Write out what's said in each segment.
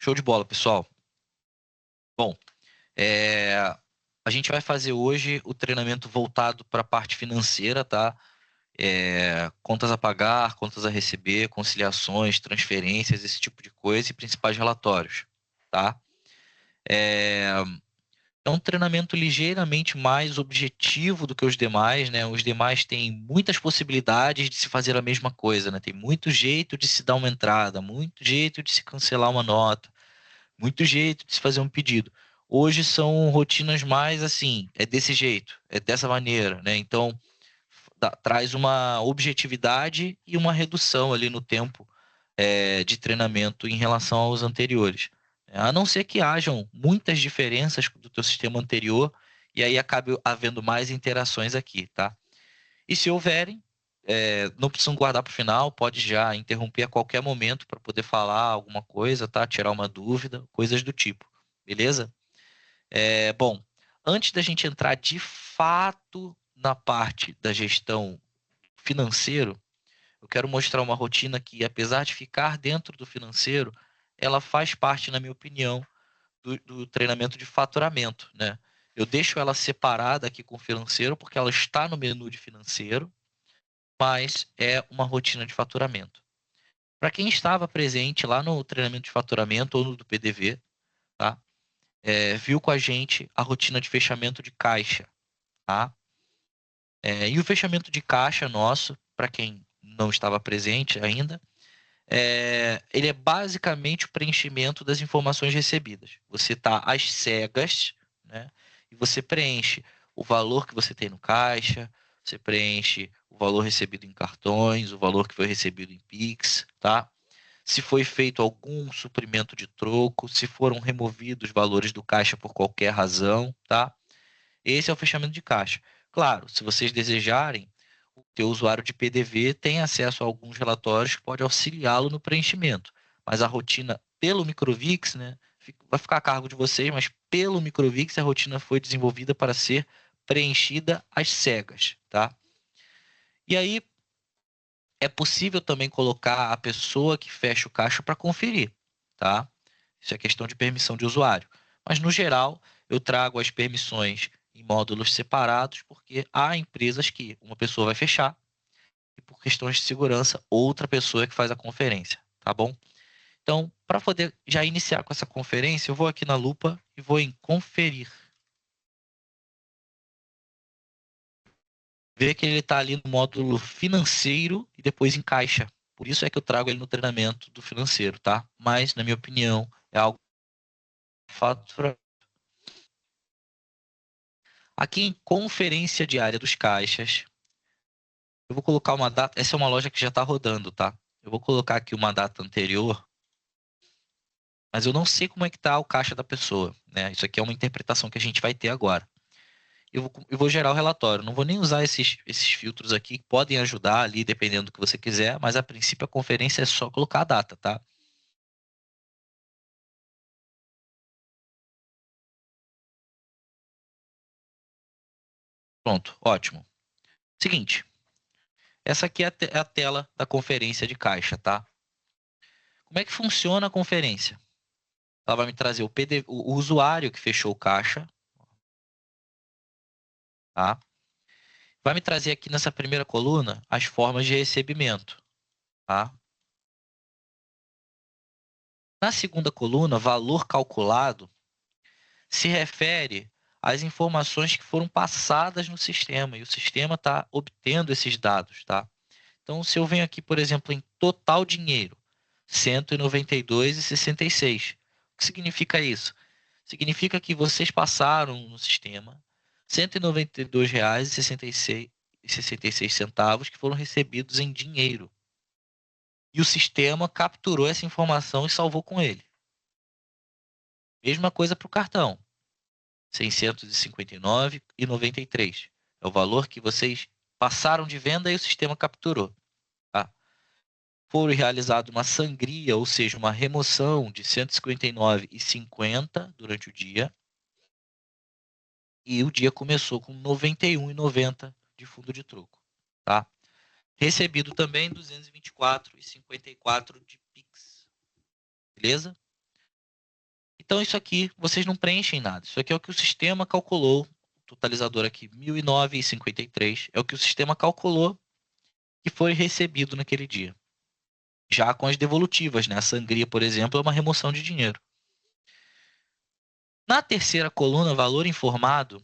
Show de bola, pessoal. Bom, é, a gente vai fazer hoje o treinamento voltado para a parte financeira, tá? Contas a pagar, contas a receber, conciliações, transferências, esse tipo de coisa e principais relatórios, tá? É, é um treinamento ligeiramente mais objetivo do que os demais, né? Os demais têm muitas possibilidades de se fazer a mesma coisa, né? Tem muito jeito de se dar uma entrada, muito jeito de se cancelar uma nota, muito jeito de se fazer um pedido. Hoje são rotinas mais assim, é desse jeito, é dessa maneira, né? Então, traz uma objetividade e uma redução ali no tempo de treinamento em relação aos anteriores. A não ser que hajam muitas diferenças do teu sistema anterior e aí acabe havendo mais interações aqui, tá? E se houverem, não precisam guardar para o final, pode já interromper a qualquer momento para poder falar alguma coisa, tá? Tirar uma dúvida, coisas do tipo, beleza? Bom, antes da gente entrar de fato na parte da gestão financeiro, eu quero mostrar uma rotina que, apesar de ficar dentro do financeiro, ela faz parte, na minha opinião, do treinamento de faturamento, né? Eu deixo ela separada aqui com o financeiro porque ela está no menu de financeiro, mas é uma rotina de faturamento. Para quem estava presente lá no treinamento de faturamento ou no do PDV, tá? Viu com a gente a rotina de fechamento de caixa, tá? E o fechamento de caixa nosso, para quem não estava presente ainda, ele é basicamente o preenchimento das informações recebidas. Você está às cegas, né? E você preenche o valor que você tem no caixa, você preenche o valor recebido em cartões, o valor que foi recebido em Pix, tá? Se foi feito algum suprimento de troco, se foram removidos valores do caixa por qualquer razão, tá? Esse é o fechamento de caixa. Claro, se vocês desejarem, o teu usuário de PDV tem acesso a alguns relatórios que pode auxiliá-lo no preenchimento. Mas a rotina pelo Microvix, né, vai ficar a cargo de vocês, mas pelo Microvix a rotina foi desenvolvida para ser preenchida às cegas, tá? E aí é possível também colocar a pessoa que fecha o caixa para conferir, tá? Isso é questão de permissão de usuário. Mas, no geral, eu trago as permissões em módulos separados, porque há empresas que uma pessoa vai fechar e, por questões de segurança, outra pessoa é que faz a conferência, tá bom? Então, para poder já iniciar com essa conferência, eu vou aqui na lupa e vou em conferir. Ver que ele está ali no módulo financeiro e depois em caixa. Por isso é que eu trago ele no treinamento do financeiro, tá? Mas, na minha opinião, é algo fatura. Aqui em conferência diária dos caixas, eu vou colocar uma data. Essa é uma loja que já está rodando, tá? Eu vou colocar aqui uma data anterior, mas eu não sei como é que tá o caixa da pessoa, né? Isso aqui é uma interpretação que a gente vai ter agora. Eu vou gerar o relatório. Não vou nem usar esses filtros aqui, que podem ajudar ali, dependendo do que você quiser, mas a princípio a conferência é só colocar a data, tá? Pronto, ótimo. Seguinte, essa aqui é a tela da conferência de caixa, tá? Como é que funciona a conferência? Ela vai me trazer o PD, o usuário que fechou o caixa, tá? Vai me trazer aqui nessa primeira coluna as formas de recebimento, tá? Na segunda coluna, valor calculado, se refere às informações que foram passadas no sistema e o sistema está obtendo esses dados, tá? Então, se eu venho aqui, por exemplo, em total dinheiro, 192,66. O que significa isso? Significa que vocês passaram no sistema R$ 192,66 que foram recebidos em dinheiro. E o sistema capturou essa informação e salvou com ele. Mesma coisa para o cartão. 659,93. É o valor que vocês passaram de venda e o sistema capturou. Tá? Foi realizada uma sangria, ou seja, uma remoção de 159,50 durante o dia. E o dia começou com 91,90 de fundo de troco. Tá? Recebido também 224,54 de Pix. Beleza? Então, isso aqui, vocês não preenchem nada. Isso aqui é o que o sistema calculou. O totalizador aqui, 1.009,53, é o que o sistema calculou que foi recebido naquele dia. Já com as devolutivas, né? A sangria, por exemplo, é uma remoção de dinheiro. Na terceira coluna, valor informado,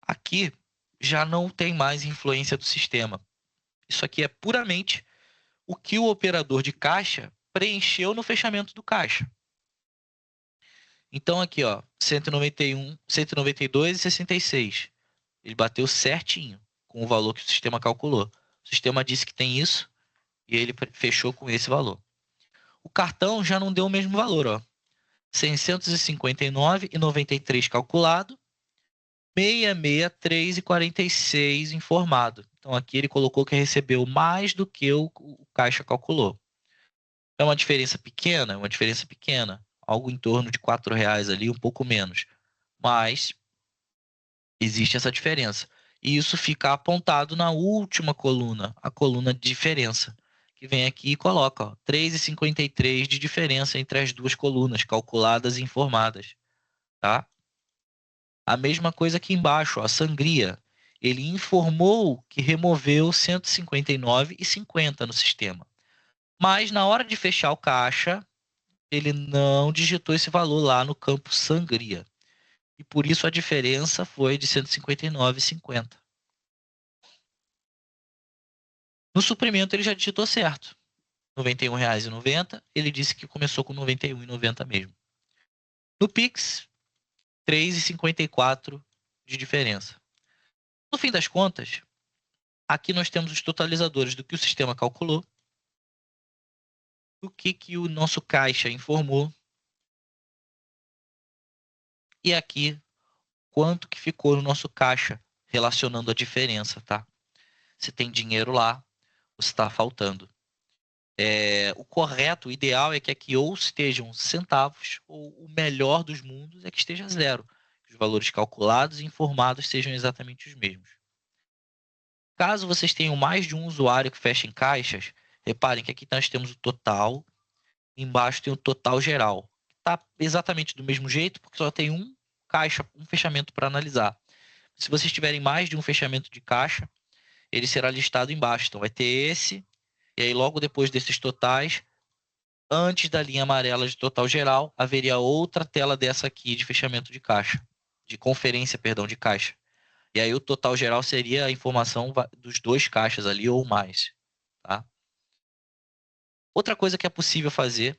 aqui já não tem mais influência do sistema. Isso aqui é puramente o que o operador de caixa preencheu no fechamento do caixa. Então aqui, ó, 191, 192,66. Ele bateu certinho com o valor que o sistema calculou. O sistema disse que tem isso e ele fechou com esse valor. O cartão já não deu o mesmo valor, ó. 659,93 calculado, 663,46 informado. Então aqui ele colocou que recebeu mais do que o caixa calculou. É uma diferença pequena? É uma diferença pequena. Algo em torno de R$ 4 ali, um pouco menos. Mas existe essa diferença. E isso fica apontado na última coluna, a coluna de diferença. Que vem aqui e coloca, ó, 3,53 de diferença entre as duas colunas, calculadas e informadas. Tá? A mesma coisa aqui embaixo, ó, a sangria. Ele informou que removeu 159,50 no sistema. Mas na hora de fechar o caixa, ele não digitou esse valor lá no campo sangria. E por isso a diferença foi de 159,50. No suprimento ele já digitou certo. R$ 91,90. Ele disse que começou com R$ 91,90 mesmo. No Pix, 3,54 de diferença. No fim das contas, aqui nós temos os totalizadores do que o sistema calculou, do que o nosso caixa informou, e aqui quanto que ficou no nosso caixa, relacionando a diferença, tá? Se tem dinheiro lá, ou se está faltando. O correto, o ideal é que aqui ou estejam centavos, ou o melhor dos mundos é que esteja zero. Os valores calculados e informados sejam exatamente os mesmos. Caso vocês tenham mais de um usuário que fecha em caixas, reparem que aqui nós temos o total, embaixo tem o total geral. Está exatamente do mesmo jeito, porque só tem um caixa, um fechamento para analisar. Se vocês tiverem mais de um fechamento de caixa, ele será listado embaixo. Então vai ter esse, e aí logo depois desses totais, antes da linha amarela de total geral, haveria outra tela dessa aqui de fechamento de caixa, de conferência, perdão, de caixa. E aí o total geral seria a informação dos dois caixas ali ou mais, tá? Outra coisa que é possível fazer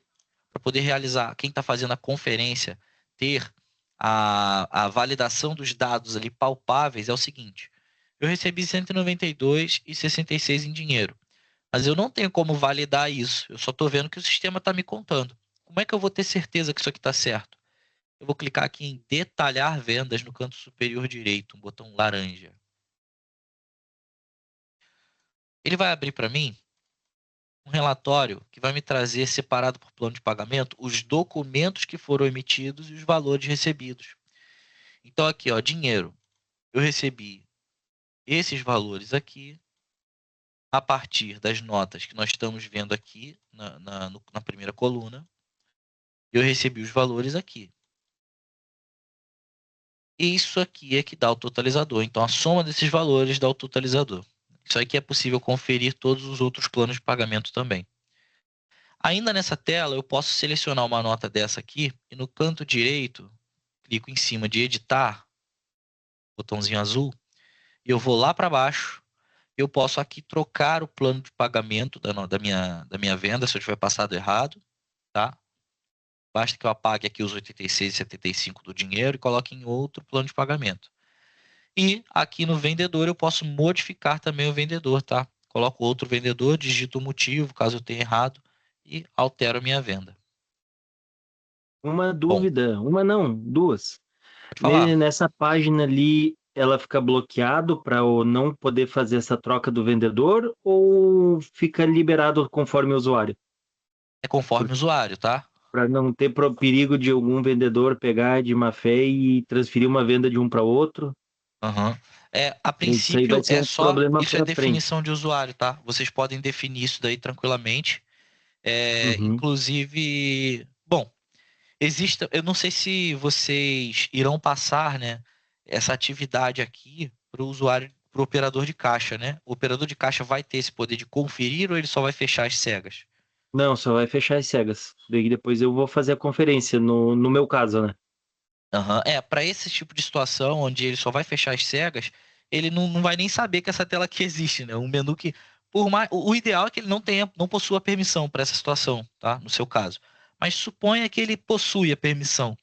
para poder realizar, quem está fazendo a conferência, ter a validação dos dados ali palpáveis é o seguinte: eu recebi 192,66 em dinheiro, mas eu não tenho como validar isso. Eu só estou vendo que o sistema está me contando. Como é que eu vou ter certeza que isso aqui está certo? Eu vou clicar aqui em detalhar vendas no canto superior direito, um botão laranja. Ele vai abrir para mim um relatório que vai me trazer, separado por plano de pagamento, os documentos que foram emitidos e os valores recebidos. Então aqui, ó, dinheiro. Eu recebi esses valores aqui a partir das notas que nós estamos vendo aqui na primeira coluna. Eu recebi os valores aqui. Isso aqui é que dá o totalizador. Então a soma desses valores dá o totalizador. Isso aqui é possível conferir todos os outros planos de pagamento também. Ainda nessa tela, eu posso selecionar uma nota dessa aqui e no canto direito, clico em cima de editar, botãozinho azul, e eu vou lá para baixo. Eu posso aqui trocar o plano de pagamento da minha venda, se eu tiver passado errado, tá? Basta que eu apague aqui os 86,75 do dinheiro e coloque em outro plano de pagamento. E aqui no vendedor eu posso modificar também o vendedor, tá? Coloco outro vendedor, digito o motivo, caso eu tenha errado, e altero a minha venda. Uma Bom, dúvida, uma não, duas. pode falar. Nessa página ali, ela fica bloqueado para eu não poder fazer essa troca do vendedor ou fica liberado conforme o usuário? É conforme o usuário, tá? Para não ter perigo de algum vendedor pegar de má fé e transferir uma venda de um para outro. Aham. A Isso aí vai princípio ser é um só, problema isso é para frente. definição de usuário, tá? Vocês podem definir isso daí tranquilamente. Uhum. Inclusive, bom, existe, eu não sei se vocês irão passar, né, essa atividade aqui para o usuário, para o operador de caixa, né? O operador de caixa vai ter esse poder de conferir ou ele só vai fechar as cegas? Não, só vai fechar as cegas. Daí depois eu vou fazer a conferência, no meu caso, né? Aham. É, para esse tipo de situação, onde ele só vai fechar as cegas, ele não vai nem saber que essa tela aqui existe, né? Um menu que, por mais, o ideal é que ele não tenha, não possua permissão para essa situação, tá? No seu caso. Mas suponha que ele possui a permissão.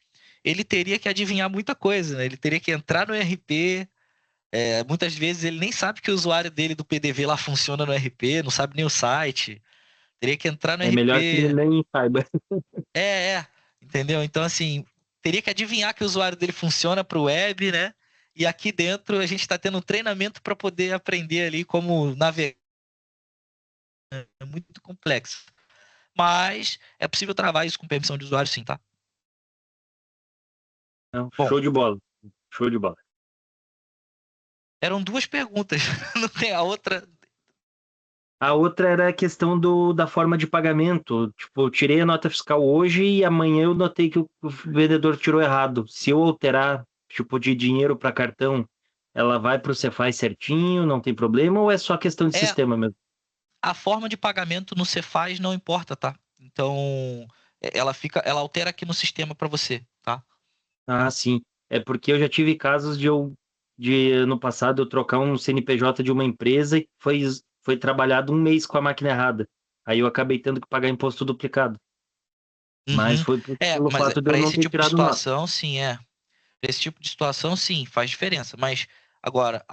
Ele teria que adivinhar muita coisa, né? Ele teria que entrar no RP. Muitas vezes ele nem sabe que o usuário dele do PDV lá funciona no RP, não sabe nem o site. Teria que entrar no É melhor que ele RP. nem saiba. Entendeu? Então, assim, teria que adivinhar que o usuário dele funciona para o web, né? E aqui dentro a gente está tendo um treinamento para poder aprender ali como navegar. É muito complexo. Mas é possível travar isso com permissão de usuário, sim, tá? Não, Bom, show de bola. Show de bola. eram duas perguntas. Não tem a outra. A outra era a questão da forma de pagamento. Tipo, eu tirei a nota fiscal hoje e amanhã eu notei que o vendedor tirou errado. Se eu alterar, tipo, de dinheiro para cartão, ela vai para o Cefaz certinho, não tem problema, ou é só questão de É, sistema mesmo? a forma de pagamento no Cefaz não importa, tá? Então, ela altera aqui no sistema para você, tá? Ah, sim. É porque eu já tive casos de no passado eu trocar um CNPJ de uma empresa e foi trabalhado um mês com a máquina errada. Aí eu acabei tendo que pagar imposto duplicado. Mas Uhum. foi pelo Mas fato de eu para não esse ter tipo de tirado nota. situação, sim, é. Esse tipo de situação, sim, faz diferença. Mas agora,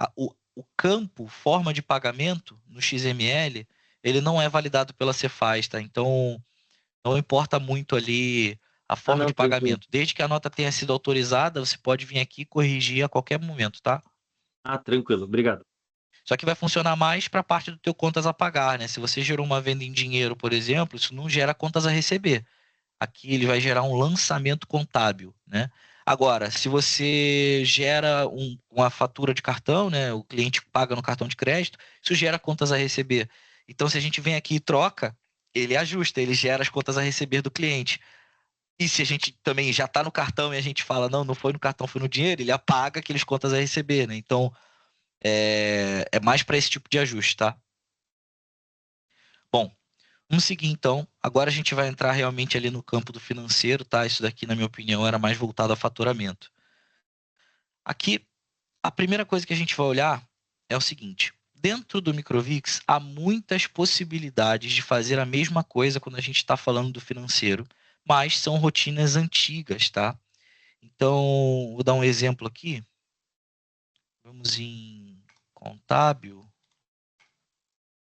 o campo, forma de pagamento no XML, ele não é validado pela Cefaz, tá? Então, não importa muito ali a Ah, forma não, de tranquilo. pagamento. Desde que a nota tenha sido autorizada, você pode vir aqui e corrigir a qualquer momento, tá? Ah, tranquilo. Obrigado. Só que vai funcionar mais para a parte do teu contas a pagar, né? Se você gerou uma venda em dinheiro, por exemplo, isso não gera contas a receber. Aqui ele vai gerar um lançamento contábil, né? Agora, se você gera uma fatura de cartão, né? O cliente paga no cartão de crédito, isso gera contas a receber. Então, se a gente vem aqui e troca, ele ajusta, ele gera as contas a receber do cliente. E se a gente também já está no cartão e a gente fala, não, não foi no cartão, foi no dinheiro, ele apaga aqueles contas a receber, né? Então, é mais para esse tipo de ajuste, tá? Bom, vamos seguir então. Agora a gente vai entrar realmente ali no campo do financeiro, tá? Isso daqui, na minha opinião, era mais voltado a faturamento. Aqui, a primeira coisa que a gente vai olhar é o seguinte: dentro do Microvix há muitas possibilidades de fazer a mesma coisa quando a gente está falando do financeiro, mas são rotinas antigas, tá? Então, vou dar um exemplo aqui. Vamos em contábil.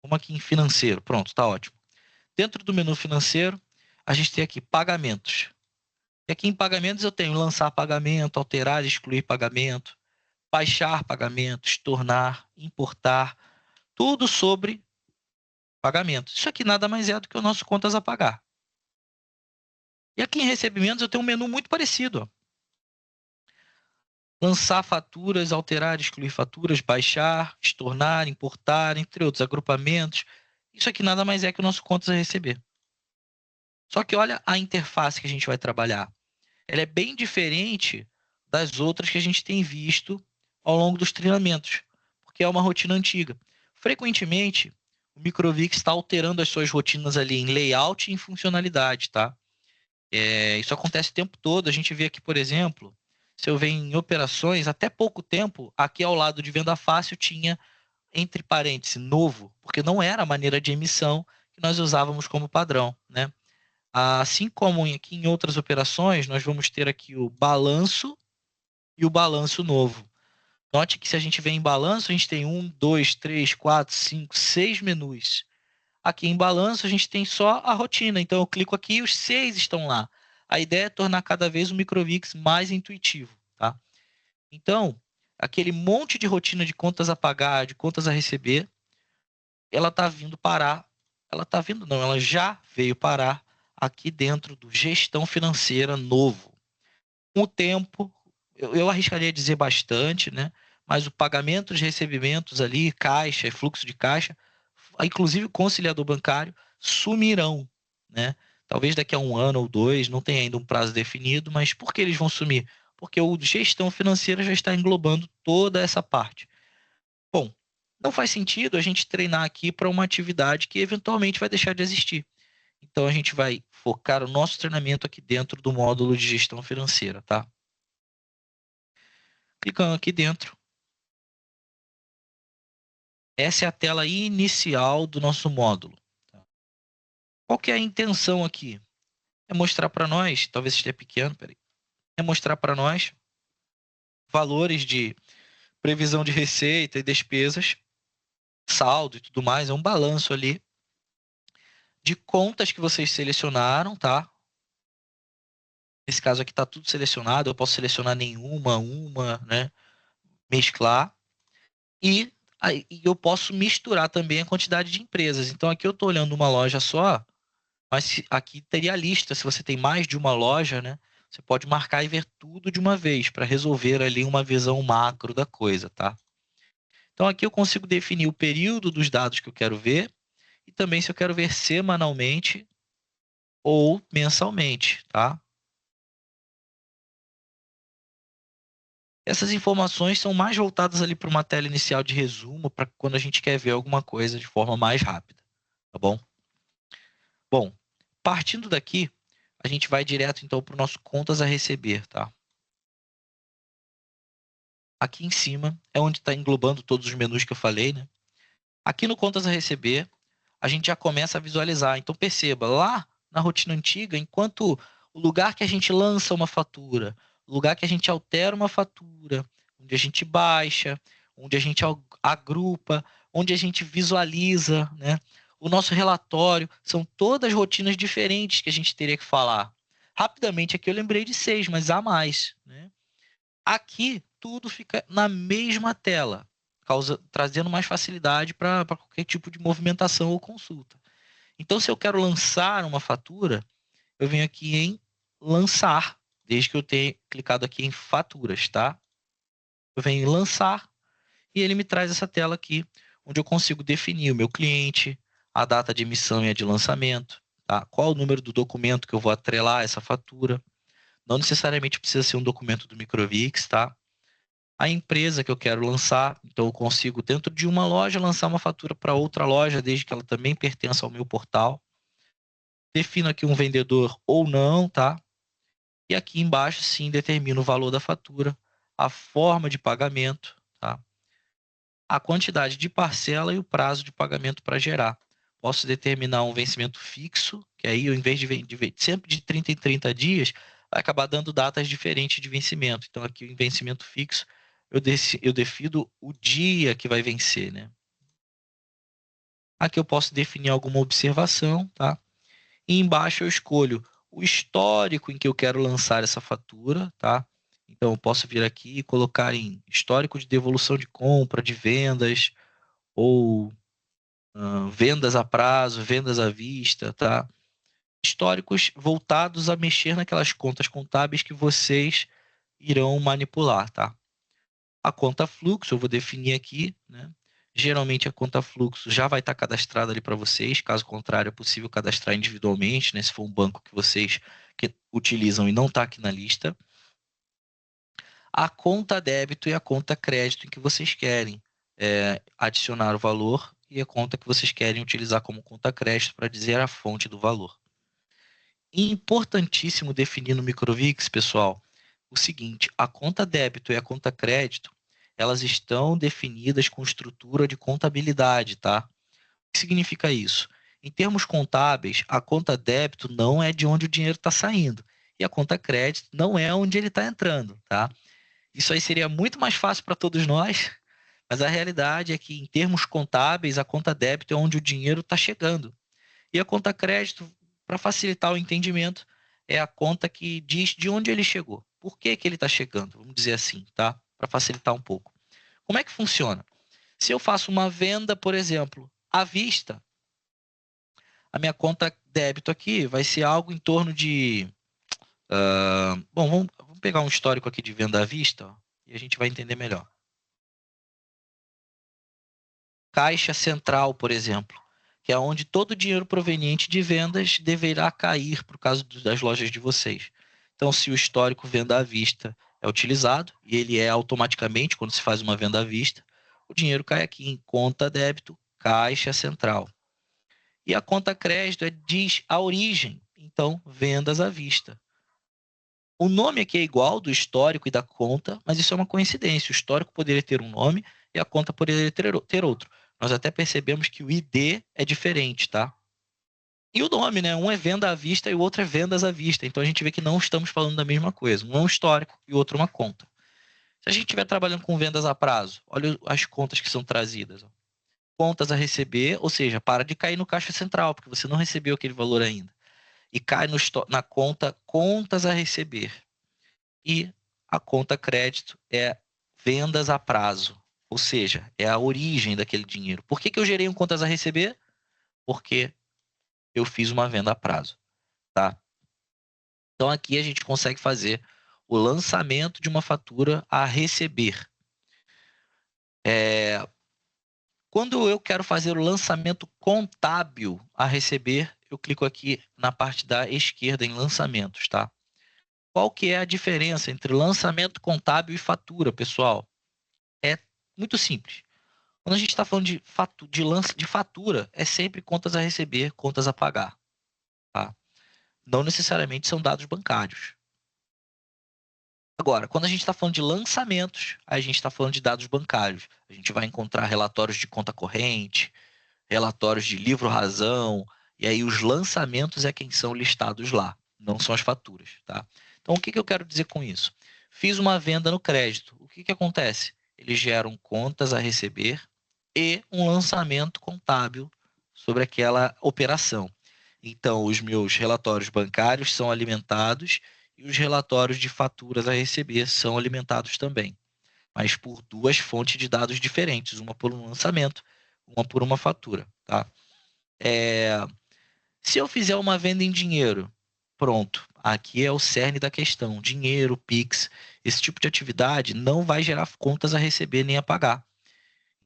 Vamos aqui em financeiro. Pronto, tá ótimo. Dentro do menu financeiro, a gente tem aqui pagamentos. E aqui em pagamentos eu tenho lançar pagamento, alterar e excluir pagamento, baixar pagamentos, tornar, importar, tudo sobre pagamentos. Isso aqui nada mais é do que o nosso contas a pagar. E aqui em recebimentos eu tenho um menu muito parecido, ó. Lançar faturas, alterar, excluir faturas, baixar, estornar, importar, entre outros agrupamentos. Isso aqui nada mais é que o nosso contas a receber. Só que olha a interface que a gente vai trabalhar. Ela é bem diferente das outras que a gente tem visto ao longo dos treinamentos, porque é uma rotina antiga. Frequentemente, o Microvix está alterando as suas rotinas ali em layout e em funcionalidade, tá? Isso acontece o tempo todo. A gente vê aqui, por exemplo, se eu ver em operações, até pouco tempo, aqui ao lado de venda fácil tinha, entre parênteses, novo, porque não era a maneira de emissão que nós usávamos como padrão, né? Assim como aqui em outras operações, nós vamos ter aqui o balanço e o balanço novo. Note que se a gente vem em balanço, a gente tem um, dois, três, quatro, cinco, seis menus. Aqui em balanço, a gente tem só a rotina. Então, eu clico aqui e os seis estão lá. A ideia é tornar cada vez o Microvix mais intuitivo, tá? Então, aquele monte de rotina de contas a pagar, de contas a receber, ela está vindo parar. Ela está vindo, não, ela já veio parar aqui dentro do gestão financeira novo. Com o tempo, eu arriscaria dizer bastante, né? Mas o pagamento de recebimentos ali, caixa e fluxo de caixa, inclusive o conciliador bancário, sumirão, né? Talvez daqui a 1 ano ou 2, não tem ainda um prazo definido, mas por que eles vão sumir? Porque o gestão financeira já está englobando toda essa parte. Bom, não faz sentido a gente treinar aqui para uma atividade que eventualmente vai deixar de existir. Então a gente vai focar o nosso treinamento aqui dentro do módulo de gestão financeira, tá? Clicando aqui dentro. Essa é a tela inicial do nosso módulo. Qual que é a intenção aqui? É mostrar para nós, talvez esteja pequeno, peraí. É mostrar para nós valores de previsão de receita e despesas, saldo e tudo mais, é um balanço ali de contas que vocês selecionaram, tá? Nesse caso aqui está tudo selecionado, eu posso selecionar nenhuma, uma, né? Mesclar. E aí eu posso misturar também a quantidade de empresas. Então aqui eu estou olhando uma loja só, mas aqui teria a lista. Se você tem mais de uma loja, né? Você pode marcar e ver tudo de uma vez para resolver ali uma visão macro da coisa, tá? Então aqui eu consigo definir o período dos dados que eu quero ver e também se eu quero ver semanalmente ou mensalmente, tá? Essas informações são mais voltadas ali para uma tela inicial de resumo, para quando a gente quer ver alguma coisa de forma mais rápida, tá bom? Bom, partindo daqui, a gente vai direto então para o nosso contas a receber, tá? Aqui em cima é onde está englobando todos os menus que eu falei, né? Aqui no contas a receber, a gente já começa a visualizar. Então perceba, lá na rotina antiga, enquanto o lugar que a gente lança uma fatura, o lugar que a gente altera uma fatura, onde a gente baixa, onde a gente agrupa, onde a gente visualiza, né? O nosso relatório, são todas rotinas diferentes que a gente teria que falar. Rapidamente aqui eu lembrei de 6, mas há mais, né? Aqui tudo fica na mesma tela, trazendo mais facilidade para qualquer tipo de movimentação ou consulta. Então, se eu quero lançar uma fatura, eu venho aqui em lançar, desde que eu tenha clicado aqui em faturas, tá? Eu venho em lançar e ele me traz essa tela aqui, onde eu consigo definir o meu cliente, a data de emissão e a de lançamento, tá? Qual o número do documento que eu vou atrelar a essa fatura. Não necessariamente precisa ser um documento do Microvix, tá? A empresa que eu quero lançar, então eu consigo, dentro de uma loja, lançar uma fatura para outra loja, desde que ela também pertença ao meu portal. Defino aqui um vendedor ou não, tá? E aqui embaixo, sim, determino o valor da fatura, a forma de pagamento, tá? A quantidade de parcela e o prazo de pagamento para gerar. Posso determinar um vencimento fixo, que aí, ao invés de sempre de 30 em 30 dias, vai acabar dando datas diferentes de vencimento. Então, aqui, em vencimento fixo, eu defino o dia que vai vencer, né? Aqui eu posso definir alguma observação, tá? E embaixo eu escolho o histórico em que eu quero lançar essa fatura, tá? Então eu posso vir aqui e colocar em histórico de devolução de compra, de vendas, ou vendas a prazo, vendas à vista, tá? Históricos voltados a mexer naquelas contas contábeis que vocês irão manipular, tá? A conta fluxo, eu vou definir aqui, né? Geralmente a conta fluxo já vai estar cadastrada ali para vocês, caso contrário, é possível cadastrar individualmente, né? Se for um banco que vocês que utilizam e não está aqui na lista. A conta débito e a conta crédito em que vocês querem adicionar o valor e a conta que vocês querem utilizar como conta crédito para dizer a fonte do valor. E importantíssimo definir no Microvix, pessoal, o seguinte: a conta débito e a conta crédito, elas estão definidas com estrutura de contabilidade, tá? O que significa isso? Em termos contábeis, a conta débito não é de onde o dinheiro está saindo e a conta crédito não é onde ele está entrando, tá? Isso aí seria muito mais fácil para todos nós, mas a realidade é que, em termos contábeis, a conta débito é onde o dinheiro está chegando. E a conta crédito, para facilitar o entendimento, é a conta que diz de onde ele chegou. Por que que ele está chegando? Vamos dizer assim, tá? Para facilitar um pouco. Como é que funciona? Se eu faço uma venda, por exemplo, à vista, a minha conta débito aqui vai ser algo em torno de. Bom, vamos pegar um histórico aqui de venda à vista, ó, e a gente vai entender melhor. Caixa Central, por exemplo. O que é onde todo o dinheiro proveniente de vendas deverá cair por causa das lojas de vocês. Então, se o histórico venda à vista é utilizado, e ele é automaticamente, quando se faz uma venda à vista, o dinheiro cai aqui em conta débito, caixa central. E a conta crédito diz a origem, então, vendas à vista. O nome aqui é igual do histórico e da conta, mas isso é uma coincidência. O histórico poderia ter um nome e a conta poderia ter outro. Nós até percebemos que o ID é diferente, tá? E o nome, né? Um é venda à vista e o outro é vendas à vista. Então a gente vê que não estamos falando da mesma coisa. Um é um histórico e o outro uma conta. Se a gente estiver trabalhando com vendas a prazo, olha as contas que são trazidas. Ó. Contas a receber, ou seja, para de cair no caixa central, porque você não recebeu aquele valor ainda. E cai na conta contas a receber. E a conta crédito é vendas a prazo, ou seja, é a origem daquele dinheiro. Por que que eu gerei um contas a receber? Porque eu fiz uma venda a prazo, tá? Então aqui a gente consegue fazer o lançamento de uma fatura a receber. Quando eu quero fazer o lançamento contábil a receber, eu clico aqui na parte da esquerda em lançamentos, tá? Qual que é a diferença entre lançamento contábil e fatura, pessoal? É muito simples. Quando a gente está falando de fatura, é sempre contas a receber, contas a pagar, tá? Não necessariamente são dados bancários. Agora, quando a gente está falando de lançamentos, a gente está falando de dados bancários. A gente vai encontrar relatórios de conta corrente, relatórios de livro-razão, e aí os lançamentos é quem são listados lá, não são as faturas, tá? Então, o que que eu quero dizer com isso? Fiz uma venda no crédito. O que que acontece? Eles geram contas a receber e um lançamento contábil sobre aquela operação. Então, os meus relatórios bancários são alimentados e os relatórios de faturas a receber são alimentados também, mas por duas fontes de dados diferentes, uma por um lançamento, uma por uma fatura, tá? É, Se eu fizer uma venda em dinheiro, pronto, aqui é o cerne da questão, dinheiro, Pix, esse tipo de atividade não vai gerar contas a receber nem a pagar.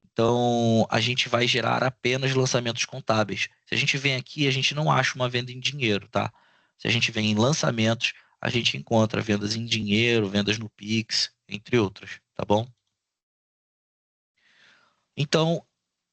Então, a gente vai gerar apenas lançamentos contábeis. Se a gente vem aqui, a gente não acha uma venda em dinheiro, tá? Se a gente vem em lançamentos, a gente encontra vendas em dinheiro, vendas no Pix, entre outras, tá bom? Então,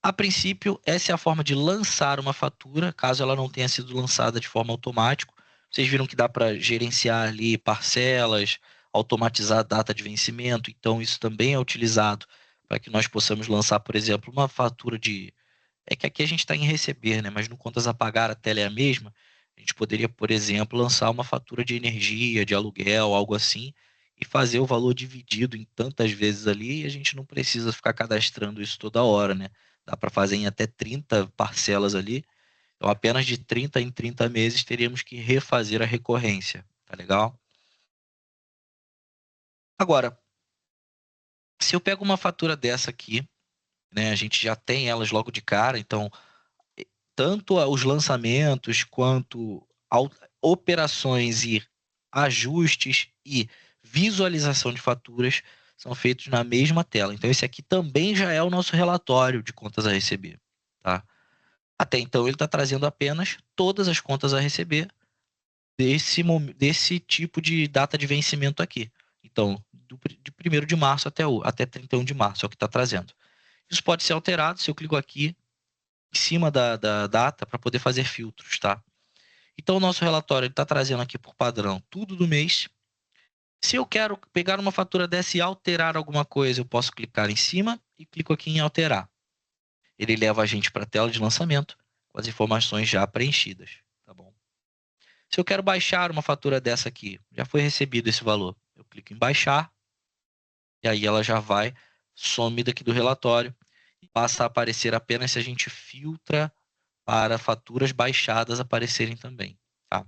a princípio, essa é a forma de lançar uma fatura, caso ela não tenha sido lançada de forma automática. Vocês viram que dá para gerenciar ali parcelas, automatizar a data de vencimento, então isso também é utilizado para que nós possamos lançar, por exemplo, uma fatura de. É que aqui a gente está em receber, né? Mas no contas a pagar a tela é a mesma. A gente poderia, por exemplo, lançar uma fatura de energia, de aluguel, algo assim, e fazer o valor dividido em tantas vezes ali, e a gente não precisa ficar cadastrando isso toda hora, né? Dá para fazer em até 30 parcelas ali. Então, apenas de 30 em 30 meses teríamos que refazer a recorrência, tá legal? Agora, se eu pego uma fatura dessa aqui, né, a gente já tem elas logo de cara, então tanto os lançamentos quanto operações e ajustes e visualização de faturas são feitos na mesma tela. Então, esse aqui também já é o nosso relatório de contas a receber, tá? Até então, ele está trazendo apenas todas as contas a receber desse tipo de data de vencimento aqui. Então, de 1º de março até 31 de março é o que está trazendo. Isso pode ser alterado se eu clico aqui em cima da data para poder fazer filtros, tá? Então, o nosso relatório está trazendo aqui por padrão tudo do mês. Se eu quero pegar uma fatura dessa e alterar alguma coisa, eu posso clicar em cima e clico aqui em alterar. Ele leva a gente para a tela de lançamento com as informações já preenchidas, tá bom? Se eu quero baixar uma fatura dessa aqui, já foi recebido esse valor, eu clico em baixar e aí ela já vai, some daqui do relatório e passa a aparecer apenas se a gente filtra para faturas baixadas aparecerem também, tá?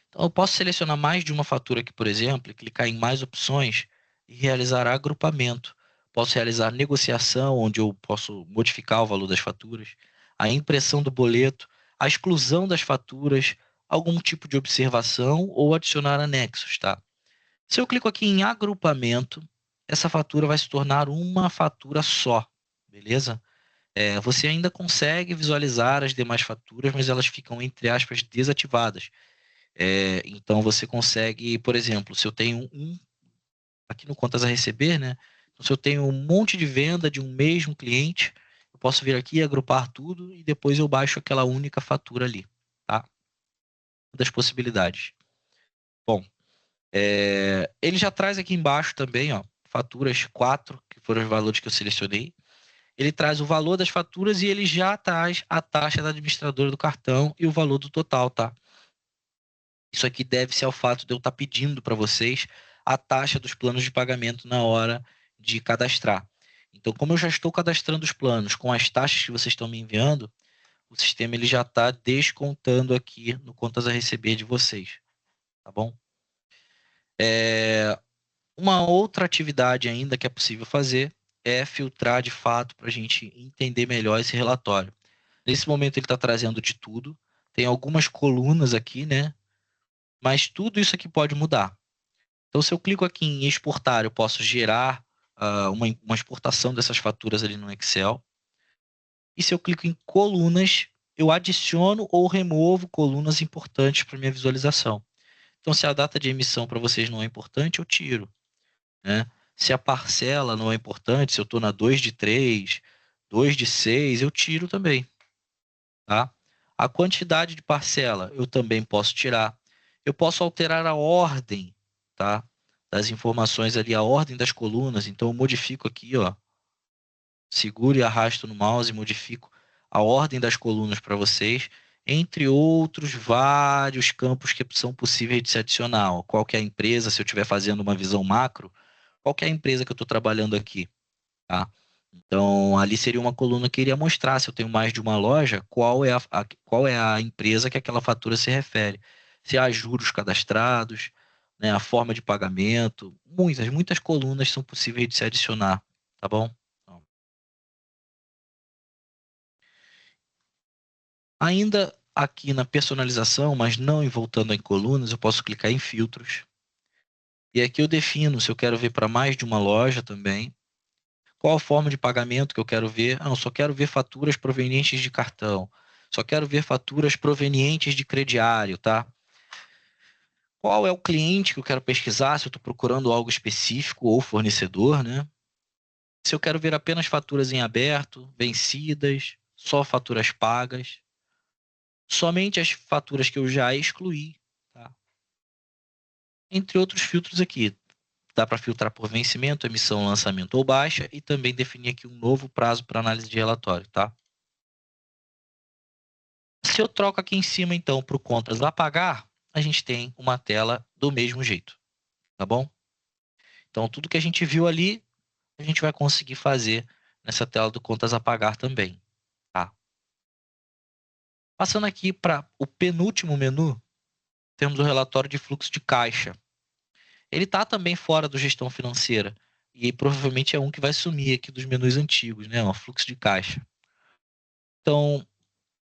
Então, eu posso selecionar mais de uma fatura aqui, por exemplo, e clicar em mais opções e realizar agrupamento. Posso realizar negociação, onde eu posso modificar o valor das faturas, a impressão do boleto, a exclusão das faturas, algum tipo de observação ou adicionar anexos, tá? Se eu clico aqui em agrupamento, essa fatura vai se tornar uma fatura só, beleza? você ainda consegue visualizar as demais faturas, mas elas ficam, entre aspas, desativadas. Então, você consegue, por exemplo, se eu tenho aqui no Contas a Receber, né? Então, se eu tenho um monte de venda de um mesmo cliente, eu posso vir aqui, agrupar tudo e depois eu baixo aquela única fatura ali, tá? Das possibilidades. Bom, ele já traz aqui embaixo também, ó, faturas 4, que foram os valores que eu selecionei. Ele traz o valor das faturas e ele já traz a taxa da administradora do cartão e o valor do total, tá? Isso aqui deve-se ao fato de eu estar pedindo para vocês a taxa dos planos de pagamento na hora de cadastrar. Então, como eu já estou cadastrando os planos com as taxas que vocês estão me enviando, o sistema ele já está descontando aqui no contas a receber de vocês, tá bom? Uma outra atividade ainda que é possível fazer é filtrar de fato para a gente entender melhor esse relatório. Nesse momento ele está trazendo de tudo, tem algumas colunas aqui, né? Mas tudo isso aqui pode mudar. Então, se eu clico aqui em exportar, eu posso gerar uma exportação dessas faturas ali no Excel. E se eu clico em colunas, eu adiciono ou removo colunas importantes para minha visualização. Então, se a data de emissão para vocês não é importante, eu tiro, né? Se a parcela não é importante, se eu estou na 2 de 3, 2 de 6, eu tiro também, tá? A quantidade de parcela eu também posso tirar. Eu posso alterar a ordem, tá? Das informações ali, a ordem das colunas. Então, eu modifico aqui, ó. Seguro e arrasto no mouse e modifico a ordem das colunas para vocês, entre outros vários campos que são possíveis de se adicionar. Ó. Qual que é a empresa, se eu estiver fazendo uma visão macro, qual que é a empresa que eu estou trabalhando aqui, tá? Então, ali seria uma coluna que iria mostrar, se eu tenho mais de uma loja, qual é a empresa que aquela fatura se refere. Se há juros cadastrados, né, a forma de pagamento, muitas colunas são possíveis de se adicionar, tá bom? Então, ainda aqui na personalização, mas não em voltando em colunas, eu posso clicar em filtros. E aqui eu defino se eu quero ver para mais de uma loja também. Qual a forma de pagamento que eu quero ver? Ah, eu só quero ver faturas provenientes de cartão. Só quero ver faturas provenientes de crediário, tá? Qual é o cliente que eu quero pesquisar? Se eu estou procurando algo específico ou fornecedor, né? Se eu quero ver apenas faturas em aberto, vencidas, só faturas pagas, somente as faturas que eu já excluí, tá? Entre outros filtros aqui. Dá para filtrar por vencimento, emissão, lançamento ou baixa e também definir aqui um novo prazo para análise de relatório, tá? Se eu troco aqui em cima, então, para o contas a pagar, a gente tem uma tela do mesmo jeito, tá bom? Então, tudo que a gente viu ali, a gente vai conseguir fazer nessa tela do contas a pagar também, tá? Passando aqui para o penúltimo menu, temos o relatório de fluxo de caixa. Ele está também fora do gestão financeira, e aí, provavelmente é um que vai sumir aqui dos menus antigos, né? O fluxo de caixa. Então,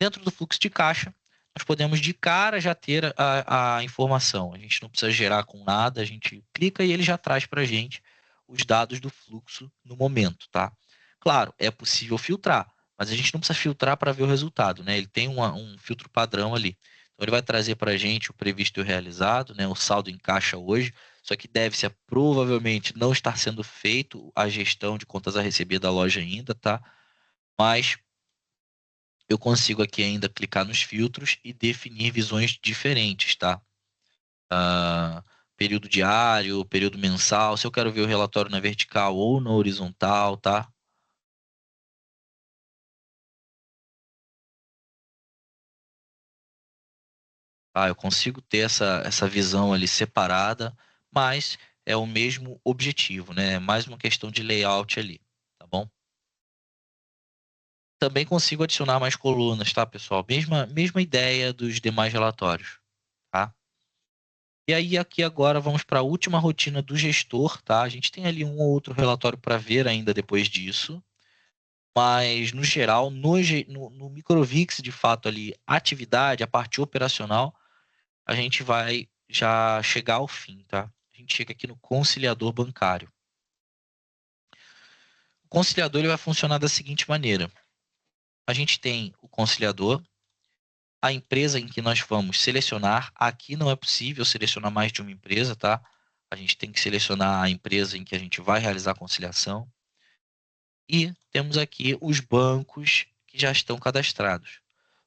dentro do fluxo de caixa, nós podemos de cara já ter a informação. A gente não precisa gerar com nada, a gente clica e ele já traz para a gente os dados do fluxo no momento, tá? Claro, é possível filtrar, mas a gente não precisa filtrar para ver o resultado, né? Ele tem um filtro padrão ali. Então ele vai trazer para a gente o previsto e o realizado, né? O saldo em caixa hoje. Só que deve-se provavelmente não estar sendo feito a gestão de contas a receber da loja ainda, tá? Mas eu consigo aqui ainda clicar nos filtros e definir visões diferentes, tá? Ah, período diário, período mensal, se eu quero ver o relatório na vertical ou na horizontal, tá? Eu consigo ter essa visão ali separada, mas é o mesmo objetivo, né? É mais uma questão de layout ali, tá bom? Também consigo adicionar mais colunas, tá, pessoal? Mesma ideia dos demais relatórios, tá? E aí, aqui agora, vamos para a última rotina do gestor, tá? A gente tem ali um ou outro relatório para ver ainda depois disso, mas, no geral, no Microvix, de fato, ali, atividade, a parte operacional, a gente vai já chegar ao fim, tá? A gente chega aqui no conciliador bancário. O conciliador ele vai funcionar da seguinte maneira. a gente tem o conciliador, a empresa em que nós vamos selecionar. Aqui não é possível selecionar mais de uma empresa, tá? A gente tem que selecionar a empresa em que a gente vai realizar a conciliação. E temos aqui os bancos que já estão cadastrados.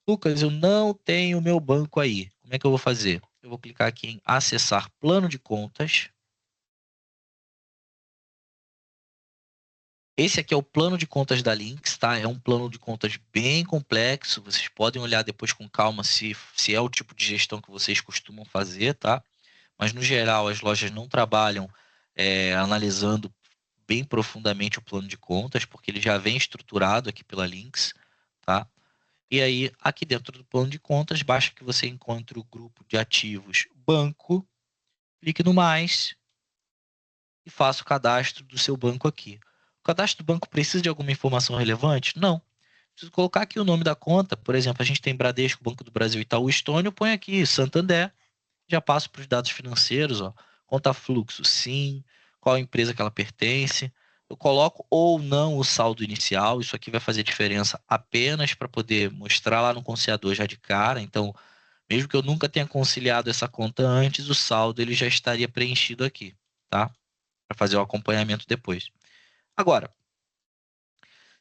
Lucas, eu não tenho o meu banco aí. Como é que eu vou fazer? Eu vou clicar aqui em acessar plano de contas. Esse aqui é o plano de contas da Lynx, tá? É um plano de contas bem complexo. Vocês podem olhar depois com calma se é o tipo de gestão que vocês costumam fazer, tá? Mas no geral as lojas não trabalham analisando bem profundamente o plano de contas, porque ele já vem estruturado aqui pela Lynx, tá? E aí, aqui dentro do plano de contas, basta que você encontre o grupo de ativos banco, clique no mais e faça o cadastro do seu banco aqui. O cadastro do banco precisa de alguma informação relevante? Não. Preciso colocar aqui o nome da conta. Por exemplo, a gente tem Bradesco, Banco do Brasil, Itaú, Estônio. Eu ponho aqui Santander. Já passo para os dados financeiros, ó. Conta fluxo, sim. Qual empresa que ela pertence. Eu coloco ou não o saldo inicial. Isso aqui vai fazer diferença apenas para poder mostrar lá no conciliador já de cara. Então, mesmo que eu nunca tenha conciliado essa conta antes, o saldo ele já estaria preenchido aqui, tá? Para fazer o acompanhamento depois. Agora,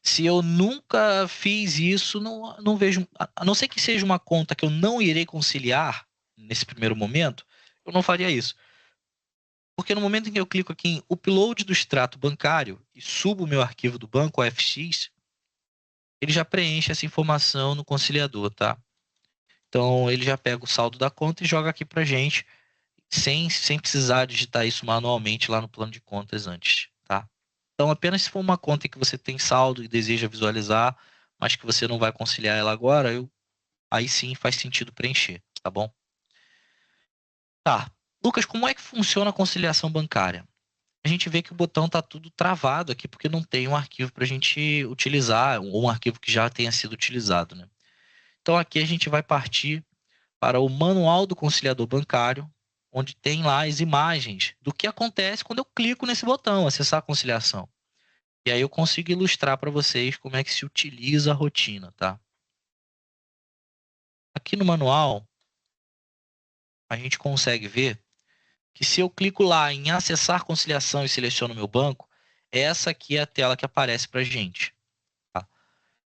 se eu nunca fiz isso, não vejo, a não ser que seja uma conta que eu não irei conciliar nesse primeiro momento, eu não faria isso. Porque no momento em que eu clico aqui em upload do extrato bancário e subo o meu arquivo do banco, o FX, ele já preenche essa informação no conciliador, tá? Então ele já pega o saldo da conta e joga aqui pra gente, sem precisar digitar isso manualmente lá no plano de contas antes, tá? Então, apenas se for uma conta que você tem saldo e deseja visualizar, mas que você não vai conciliar ela agora, aí sim faz sentido preencher, tá bom? Tá. Lucas, como é que funciona a conciliação bancária? A gente vê que o botão está tudo travado aqui porque não tem um arquivo para a gente utilizar, ou um arquivo que já tenha sido utilizado, né? Então aqui a gente vai partir para o manual do conciliador bancário, onde tem lá as imagens do que acontece quando eu clico nesse botão, acessar a conciliação. E aí eu consigo ilustrar para vocês como é que se utiliza a rotina, tá? Aqui no manual, a gente consegue ver que se eu clico lá em acessar conciliação e seleciono meu banco, essa aqui é a tela que aparece para a gente, tá?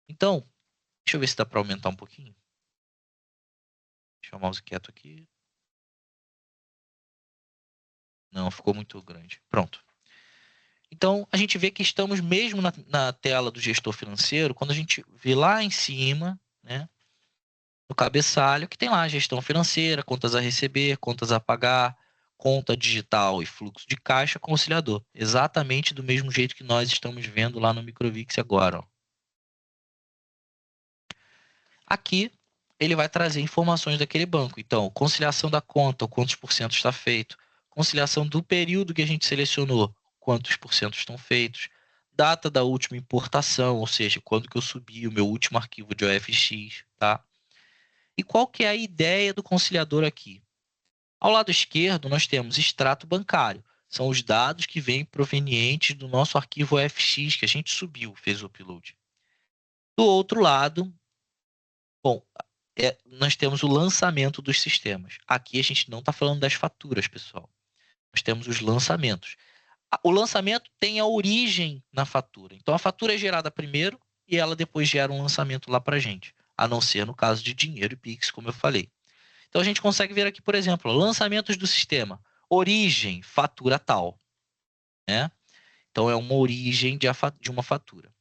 Então, deixa eu ver se dá para aumentar um pouquinho. Deixa o mouse quieto aqui. Não, ficou muito grande. Pronto. Então, a gente vê que estamos mesmo na tela do gestor financeiro, quando a gente vê lá em cima, né, no cabeçalho, que tem lá gestão financeira, contas a receber, contas a pagar, conta digital e fluxo de caixa, conciliador. Exatamente do mesmo jeito que nós estamos vendo lá no Microvix agora, ó. Aqui, ele vai trazer informações daquele banco. Então, conciliação da conta, quantos por cento está feito. Conciliação do período que a gente selecionou, quantos por cento estão feitos. Data da última importação, ou seja, quando que eu subi o meu último arquivo de OFX, tá? E qual que é a ideia do conciliador aqui? Ao lado esquerdo, nós temos extrato bancário. São os dados que vêm provenientes do nosso arquivo OFX que a gente subiu, fez o upload. Do outro lado, bom, nós temos o lançamento dos sistemas. Aqui a gente não está falando das faturas, pessoal. Nós temos os lançamentos. O lançamento tem a origem na fatura. Então, a fatura é gerada primeiro e ela depois gera um lançamento lá para a gente. A não ser no caso de dinheiro e Pix, como eu falei. Então, a gente consegue ver aqui, por exemplo, lançamentos do sistema. Origem, fatura tal, né? Então, é uma origem de uma fatura.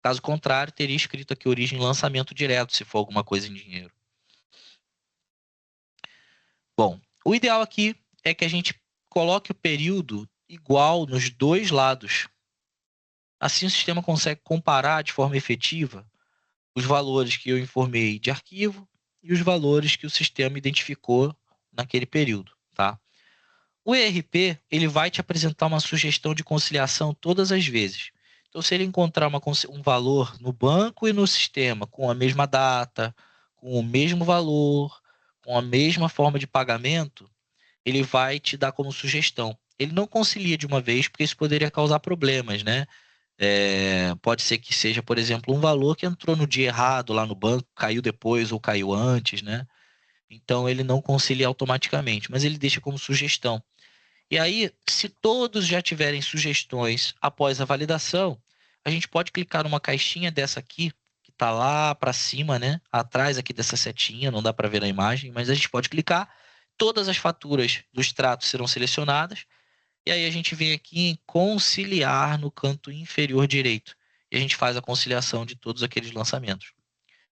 Caso contrário, teria escrito aqui origem lançamento direto, se for alguma coisa em dinheiro. Bom, o ideal aqui é que a gente coloque o período igual nos dois lados. Assim, o sistema consegue comparar de forma efetiva os valores que eu informei de arquivo e os valores que o sistema identificou naquele período, tá? O ERP, ele vai te apresentar uma sugestão de conciliação todas as vezes. Então, se ele encontrar um valor no banco e no sistema com a mesma data, com o mesmo valor, com a mesma forma de pagamento, ele vai te dar como sugestão. Ele não concilia de uma vez, porque isso poderia causar problemas, né? Pode ser que seja, por exemplo, um valor que entrou no dia errado lá no banco, caiu depois ou caiu antes, né? Então ele não concilia automaticamente, mas ele deixa como sugestão. E aí, se todos já tiverem sugestões após a validação, a gente pode clicar numa caixinha dessa aqui, que está lá para cima, né? Atrás aqui dessa setinha, não dá para ver na imagem, mas a gente pode clicar. Todas as faturas do extrato serão selecionadas. E aí a gente vem aqui em conciliar no canto inferior direito. E a gente faz a conciliação de todos aqueles lançamentos.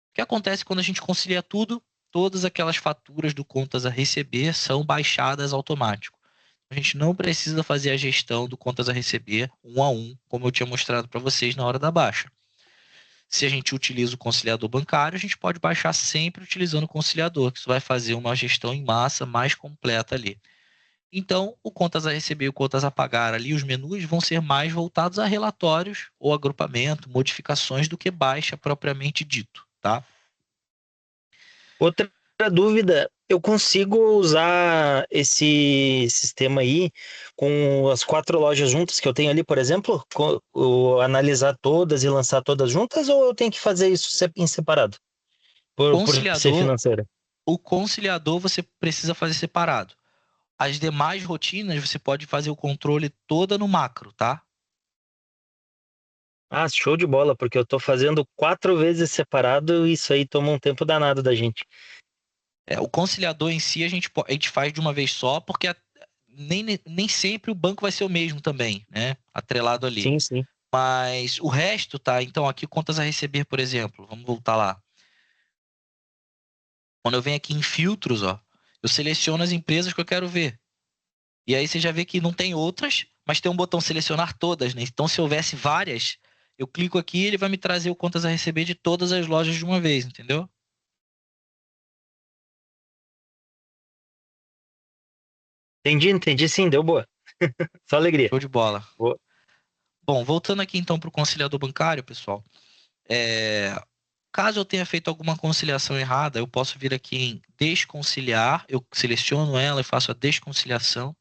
O que acontece quando a gente concilia tudo? Todas aquelas faturas do contas a receber são baixadas automático. A gente não precisa fazer a gestão do contas a receber um a um, como eu tinha mostrado para vocês na hora da baixa. Se a gente utiliza o conciliador bancário, a gente pode baixar sempre utilizando o conciliador, que isso vai fazer uma gestão em massa mais completa ali. Então, o contas a receber e o contas a pagar ali, os menus vão ser mais voltados a relatórios ou agrupamento, modificações do que baixa propriamente dito, tá? Outra dúvida, eu consigo usar esse sistema aí com as 4 lojas juntas que eu tenho ali, por exemplo, analisar todas e lançar todas juntas, ou eu tenho que fazer isso em separado, por ser Conciliador, financeira? o conciliador você precisa fazer separado. As demais rotinas você pode fazer o controle toda no macro, tá? Ah, show de bola, porque eu tô fazendo 4 vezes separado e isso aí toma um tempo danado da gente. O conciliador em si a gente faz de uma vez só, porque nem sempre o banco vai ser o mesmo também, né? Atrelado ali. Sim, sim. Mas o resto, tá? Então, aqui contas a receber, por exemplo. Vamos voltar lá. Quando eu venho aqui em filtros, ó, eu seleciono as empresas que eu quero ver. E aí você já vê que não tem outras, mas tem um botão selecionar todas, né? Então, se houvesse várias, eu clico aqui e ele vai me trazer o contas a receber de todas as lojas de uma vez, entendeu? Entendi sim, deu boa. Só alegria. Show de bola. Boa. Bom, voltando aqui então para o conciliador bancário, pessoal. É, Caso eu tenha feito alguma conciliação errada, eu posso vir aqui em desconciliar, eu seleciono ela e faço a desconciliação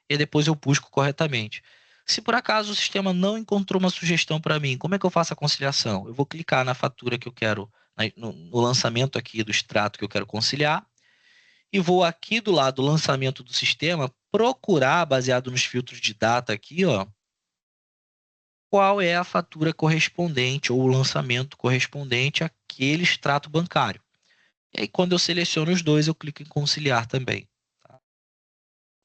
e depois eu busco corretamente. Se por acaso o sistema não encontrou uma sugestão para mim, como é que eu faço a conciliação? Eu vou clicar na fatura que eu quero, no lançamento aqui do extrato que eu quero conciliar, e vou aqui do lado do lançamento do sistema procurar, baseado nos filtros de data aqui, ó, qual é a fatura correspondente ou o lançamento correspondente àquele extrato bancário. E aí, quando eu seleciono os dois, eu clico em conciliar também. Tá?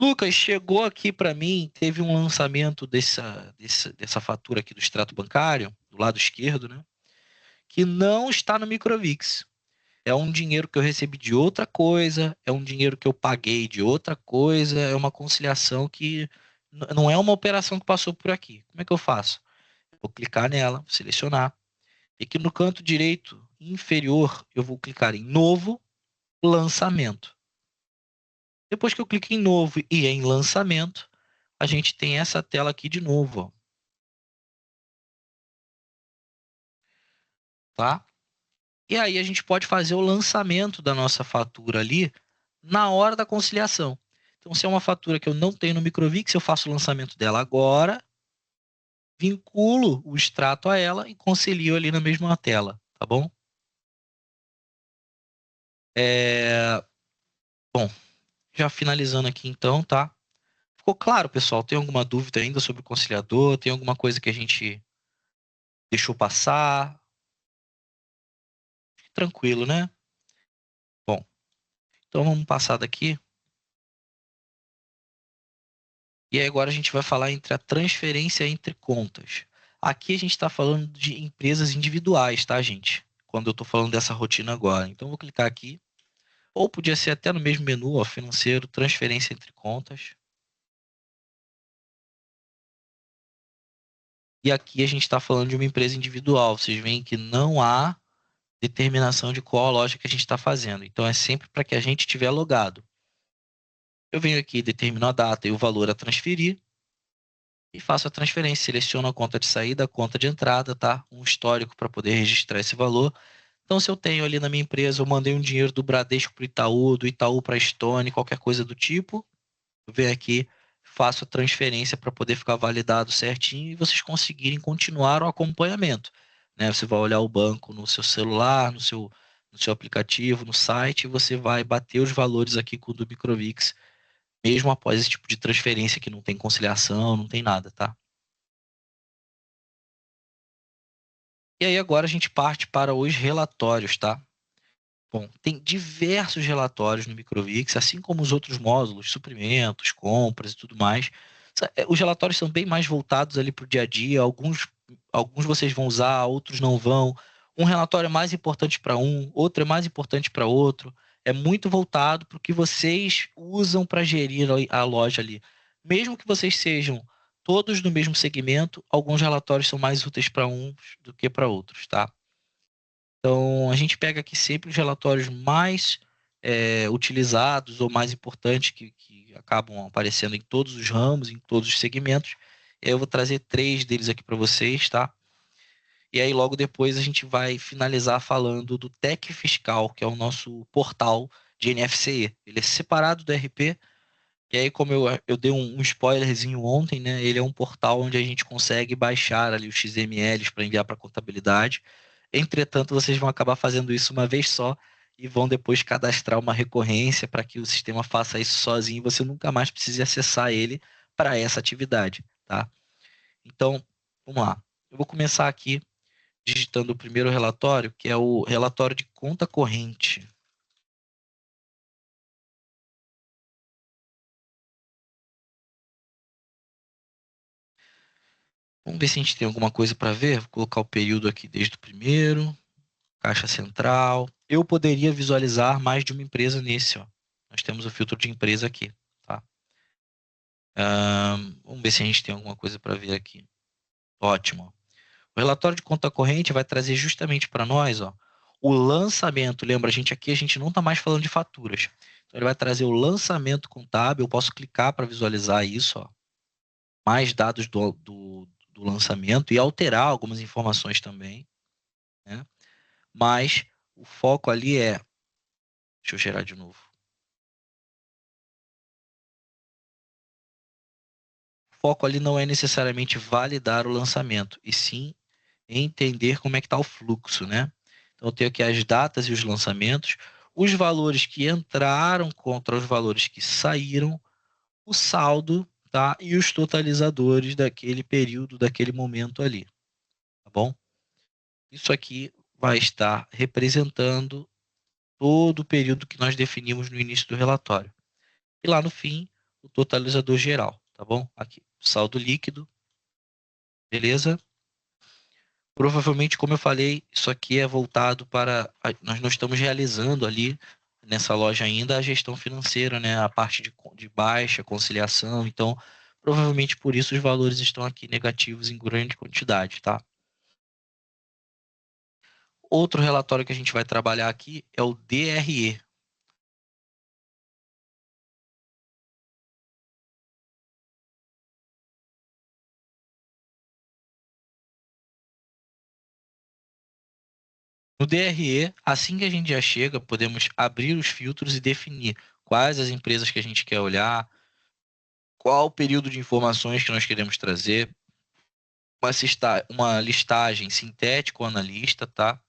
Lucas, chegou aqui para mim, teve um lançamento dessa fatura aqui do extrato bancário, do lado esquerdo, né? Que não está no Microvix. É um dinheiro que eu recebi de outra coisa, é um dinheiro que eu paguei de outra coisa, é uma conciliação que não é uma operação que passou por aqui. Como é que eu faço? Vou clicar nela, selecionar. E aqui no canto direito inferior, eu vou clicar em Novo Lançamento. Depois que eu clico em Novo e em Lançamento, a gente tem essa tela aqui de novo, ó, tá? E aí a gente pode fazer o lançamento da nossa fatura ali na hora da conciliação. Então, se é uma fatura que eu não tenho no Microvix, eu faço o lançamento dela agora, vinculo o extrato a ela e concilio ali na mesma tela, tá bom? É... Bom, já finalizando aqui então, tá? Ficou claro, pessoal? Tem alguma dúvida ainda sobre o conciliador? Tem alguma coisa que a gente deixou passar? Tranquilo, né? Bom, então vamos passar daqui. E aí agora a gente vai falar entre a transferência entre contas. Aqui a gente está falando de empresas individuais, tá, gente? Quando eu estou falando dessa rotina agora. Então, eu vou clicar aqui. Ou podia ser até no mesmo menu, ó, financeiro, transferência entre contas. E aqui a gente está falando de uma empresa individual. Vocês veem que não há determinação de qual a loja que a gente está fazendo. Então, é sempre para que a gente estiver logado. Eu venho aqui, determino a data e o valor a transferir e faço a transferência. Seleciono a conta de saída, a conta de entrada, tá? Um histórico para poder registrar esse valor. Então, se eu tenho ali na minha empresa, eu mandei um dinheiro do Bradesco para o Itaú, do Itaú para a Stone, qualquer coisa do tipo, eu venho aqui, faço a transferência para poder ficar validado certinho e vocês conseguirem continuar o acompanhamento, né? Você vai olhar o banco no seu celular, no seu aplicativo, no site, e você vai bater os valores aqui com o do Microvix, mesmo após esse tipo de transferência que não tem conciliação, não tem nada, tá? E aí agora a gente parte para os relatórios, tá? Bom, tem diversos relatórios no Microvix, assim como os outros módulos, suprimentos, compras e tudo mais. Os relatórios são bem mais voltados ali para o dia a dia. Alguns vocês vão usar, outros não vão. Um relatório é mais importante para um, outro é mais importante para outro. É muito voltado para o que vocês usam para gerir a loja ali. Mesmo que vocês sejam todos no mesmo segmento, alguns relatórios são mais úteis para uns do que para outros, tá? Então, a gente pega aqui sempre os relatórios mais utilizados ou mais importantes que acabam aparecendo em todos os ramos, em todos os segmentos. Eu vou trazer 3 deles aqui para vocês, tá? E aí, logo depois, a gente vai finalizar falando do Tec Fiscal, que é o nosso portal de NFCE. Ele é separado do RP. E aí, como eu dei um spoilerzinho ontem, né? Ele é um portal onde a gente consegue baixar ali os XMLs para enviar para a contabilidade. Entretanto, vocês vão acabar fazendo isso uma vez só e vão depois cadastrar uma recorrência para que o sistema faça isso sozinho e você nunca mais precise acessar ele para essa atividade, tá? Então, vamos lá. Eu vou começar aqui digitando o primeiro relatório, que é o relatório de conta corrente. Vamos ver se a gente tem alguma coisa para ver. Vou colocar o período aqui desde o primeiro. Caixa central. Eu poderia visualizar mais de uma empresa nesse, ó. Nós temos o filtro de empresa aqui, tá? Vamos ver se a gente tem alguma coisa para ver aqui. Ótimo. O relatório de conta corrente vai trazer justamente para nós, ó, o lançamento. Lembra, a gente não está mais falando de faturas. Então, ele vai trazer o lançamento contábil. Eu posso clicar para visualizar isso, ó, mais dados do lançamento e alterar algumas informações também, né? Mas o foco ali é. Deixa eu gerar de novo. O foco ali não é necessariamente validar o lançamento, e sim entender como é que está o fluxo, né? Então, eu tenho aqui as datas e os lançamentos, os valores que entraram contra os valores que saíram, o saldo, tá? E os totalizadores daquele período, daquele momento ali, tá bom? Isso aqui vai estar representando todo o período que nós definimos no início do relatório. E lá no fim, o totalizador geral, tá bom? Aqui, saldo líquido, beleza? Provavelmente, como eu falei, isso aqui é voltado para. Nós não estamos realizando ali nessa loja ainda a gestão financeira, né? A parte de baixa, conciliação. Então, provavelmente por isso os valores estão aqui negativos em grande quantidade, tá? Outro relatório que a gente vai trabalhar aqui é o DRE. No DRE, assim que a gente já chega, podemos abrir os filtros e definir quais as empresas que a gente quer olhar, qual o período de informações que nós queremos trazer, uma listagem sintética ou analista, tá?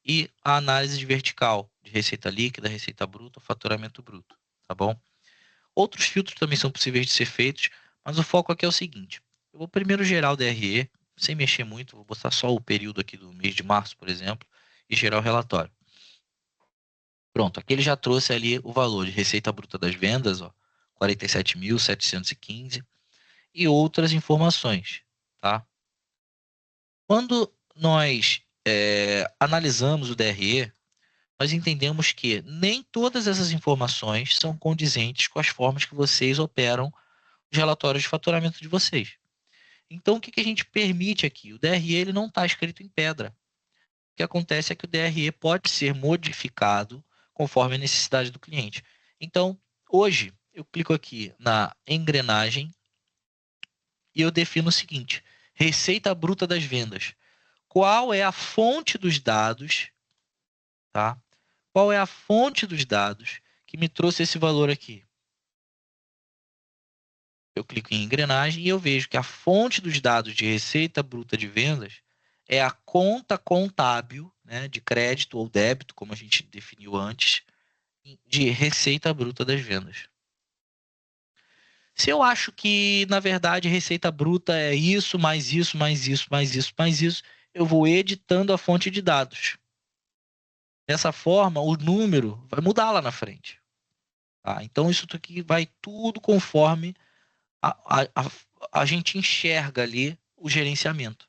E a análise de vertical, de receita líquida, receita bruta, faturamento bruto, tá bom? Outros filtros também são possíveis de ser feitos, mas o foco aqui é o seguinte: eu vou primeiro gerar o DRE, sem mexer muito, vou botar só o período aqui do mês de março, por exemplo, e gerar o relatório. Pronto, aqui ele já trouxe ali o valor de receita bruta das vendas, ó, 47.715, e outras informações, tá? Quando nós analisamos o DRE, nós entendemos que nem todas essas informações são condizentes com as formas que vocês operam os relatórios de faturamento de vocês. Então, o que a gente permite aqui? O DRE ele não está escrito em pedra. O que acontece é que o DRE pode ser modificado conforme a necessidade do cliente. Então, hoje, eu clico aqui na engrenagem e eu defino o seguinte: receita bruta das vendas. Qual é a fonte dos dados, tá? Qual é a fonte dos dados que me trouxe esse valor aqui? Eu clico em engrenagem e eu vejo que a fonte dos dados de receita bruta de vendas é a conta contábil, né, de crédito ou débito, como a gente definiu antes, de receita bruta das vendas. Se eu acho que, na verdade, receita bruta é isso, mais isso, mais isso, mais isso, mais isso, eu vou editando a fonte de dados. Dessa forma, o número vai mudar lá na frente. Tá? Então, isso aqui vai tudo conforme a gente enxerga ali o gerenciamento.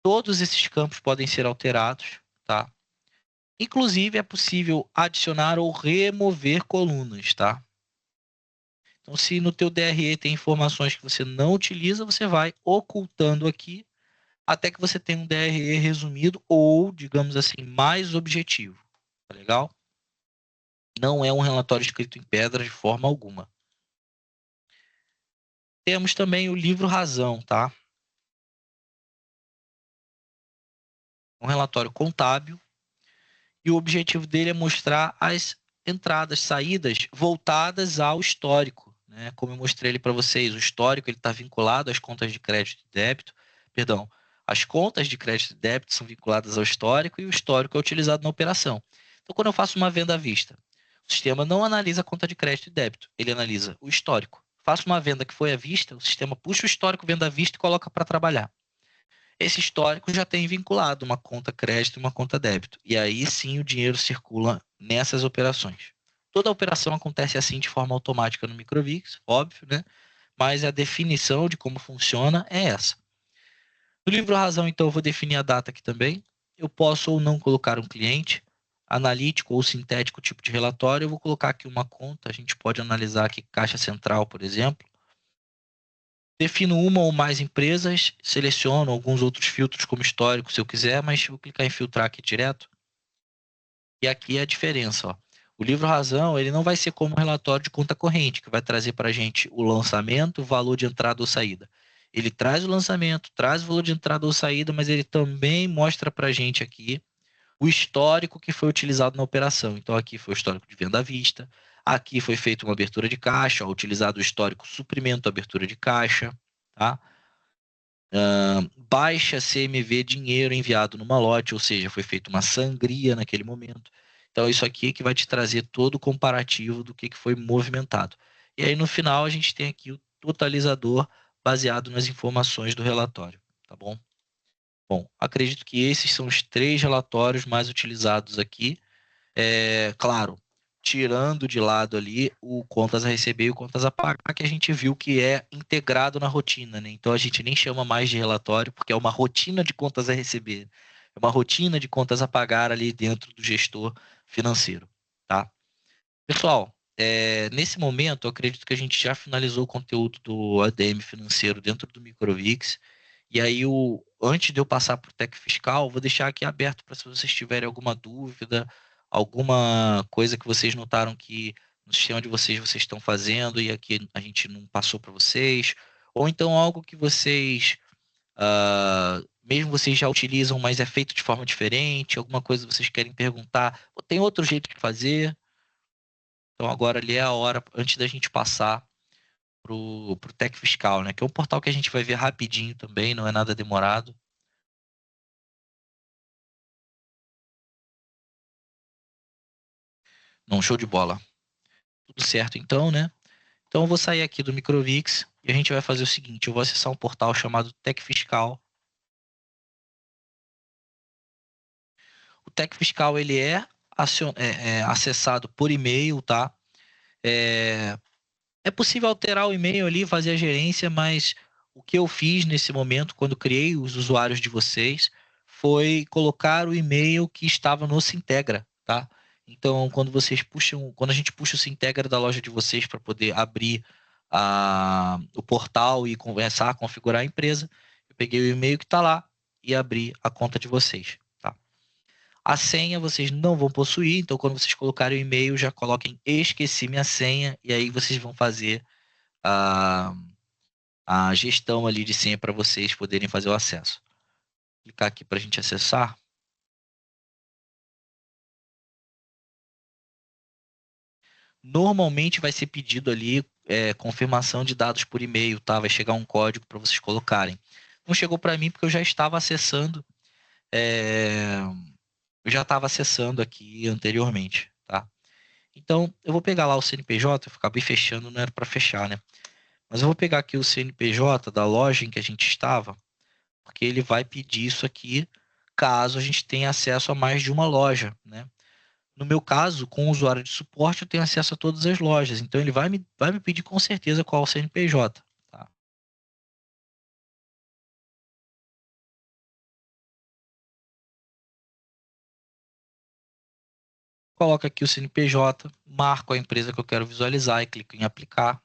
Todos esses campos podem ser alterados, tá? Inclusive, é possível adicionar ou remover colunas, tá? Então, se no teu DRE tem informações que você não utiliza, você vai ocultando aqui até que você tenha um DRE resumido ou, digamos assim, mais objetivo. Tá legal? Não é um relatório escrito em pedra de forma alguma. Temos também o livro Razão, tá? Um relatório contábil e o objetivo dele é mostrar as entradas, saídas voltadas ao histórico, né? Como eu mostrei ele para vocês, o histórico ele está vinculado às contas de crédito e débito, perdão, as contas de crédito e débito são vinculadas ao histórico e o histórico é utilizado na operação. Então, quando eu faço uma venda à vista, o sistema não analisa a conta de crédito e débito, ele analisa o histórico. Faço uma venda que foi à vista, o sistema puxa o histórico venda à vista e coloca para trabalhar. Esse histórico já tem vinculado uma conta crédito e uma conta débito. E aí sim o dinheiro circula nessas operações. Toda operação acontece assim de forma automática no Microvix, óbvio, né? Mas a definição de como funciona é essa. No livro Razão, então, eu vou definir a data aqui também. Eu posso ou não colocar um cliente, analítico ou sintético tipo de relatório. Eu vou colocar aqui uma conta. A gente pode analisar aqui caixa central, por exemplo. Defino uma ou mais empresas, seleciono alguns outros filtros como histórico, se eu quiser, mas vou clicar em filtrar aqui direto. E aqui é a diferença, ó. O livro Razão, ele não vai ser como um relatório de conta corrente, que vai trazer para a gente o lançamento, o valor de entrada ou saída. Ele traz o lançamento, traz o valor de entrada ou saída, mas ele também mostra para a gente aqui o histórico que foi utilizado na operação. Então, aqui foi o histórico de venda à vista, aqui foi feita uma abertura de caixa, ó, utilizado o histórico suprimento, abertura de caixa, tá? Baixa CMV dinheiro enviado numa lote, ou seja, foi feita uma sangria naquele momento. Então, isso aqui é que vai te trazer todo o comparativo do que foi movimentado. E aí, no final, a gente tem aqui o totalizador baseado nas informações do relatório, tá bom? Bom, acredito que esses são os três relatórios mais utilizados aqui. Claro, tirando de lado ali o contas a receber e o contas a pagar, que a gente viu que é integrado na rotina, né? Então a gente nem chama mais de relatório, porque é uma rotina de contas a receber, é uma rotina de contas a pagar ali dentro do gestor financeiro, tá? Pessoal, nesse momento, eu acredito que a gente já finalizou o conteúdo do ADM financeiro dentro do Microvix. E aí, antes de eu passar para o Tec Fiscal, vou deixar aqui aberto para se vocês tiverem alguma dúvida, alguma coisa que vocês notaram que no sistema de vocês estão fazendo e aqui a gente não passou para vocês, ou então algo que vocês, mesmo vocês já utilizam, mas é feito de forma diferente, alguma coisa que vocês querem perguntar, ou tem outro jeito de fazer. Então agora ali é a hora, antes da gente passar pro Tec Fiscal, né? Que é um portal que a gente vai ver rapidinho também, não é nada demorado. Não, show de bola. Tudo certo então, né? Então eu vou sair aqui do Microvix e a gente vai fazer o seguinte, eu vou acessar um portal chamado Tec Fiscal. O Tec Fiscal, ele é acessado por e-mail, tá? É, é possível alterar o e-mail ali, fazer a gerência, mas o que eu fiz nesse momento, quando criei os usuários de vocês, foi colocar o e-mail que estava no Sintegra, tá? Então, quando a gente puxa o Sintegra da loja de vocês para poder abrir o portal e começar a configurar a empresa, eu peguei o e-mail que está lá e abri a conta de vocês, tá? A senha vocês não vão possuir, então quando vocês colocarem o e-mail, já coloquem esqueci minha senha e aí vocês vão fazer a, a gestão ali de senha para vocês poderem fazer o acesso. Clicar aqui para a gente acessar. Normalmente vai ser pedido ali confirmação de dados por e-mail, tá? Vai chegar um código para vocês colocarem. Não chegou para mim porque eu já estava acessando, eu já estava acessando aqui anteriormente, tá? Então, eu vou pegar lá o CNPJ, eu acabei fechando, não era para fechar, né? Mas eu vou pegar aqui o CNPJ da loja em que a gente estava, porque ele vai pedir isso aqui caso a gente tenha acesso a mais de uma loja, né? No meu caso, com o usuário de suporte, eu tenho acesso a todas as lojas, então ele vai me pedir com certeza qual é o CNPJ, tá? Coloco aqui o CNPJ, marco a empresa que eu quero visualizar e clico em aplicar.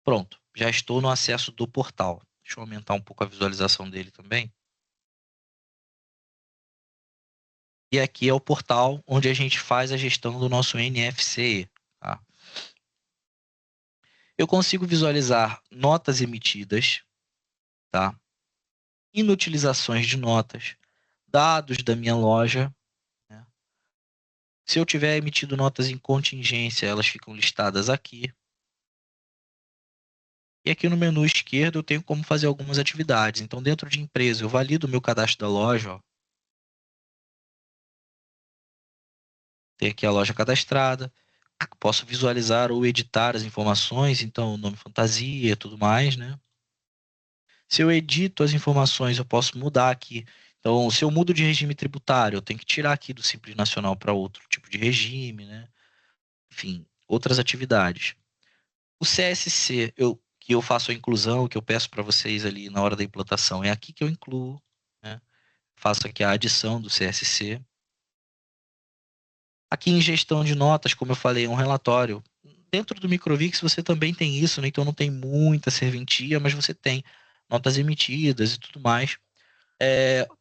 Pronto, já estou no acesso do portal. Deixa eu aumentar um pouco a visualização dele também. E aqui é o portal onde a gente faz a gestão do nosso NFC, tá? Eu consigo visualizar notas emitidas, tá? Inutilizações de notas, dados da minha loja, né? Se eu tiver emitido notas em contingência, elas ficam listadas aqui. E aqui no menu esquerdo eu tenho como fazer algumas atividades. Então, dentro de empresa, eu valido o meu cadastro da loja, ó. Tem aqui a loja cadastrada. Posso visualizar ou editar as informações, então nome fantasia, tudo mais, né? Se eu edito as informações, eu posso mudar aqui. Então, se eu mudo de regime tributário, eu tenho que tirar aqui do Simples Nacional para outro tipo de regime, né? Enfim, outras atividades. O CSC, que eu faço a inclusão, que eu peço para vocês ali na hora da implantação, é aqui que eu incluo, né? Faço aqui a adição do CSC. Aqui em gestão de notas, como eu falei, é um relatório. Dentro do Microvix você também tem isso, né? Então não tem muita serventia, mas você tem notas emitidas e tudo mais.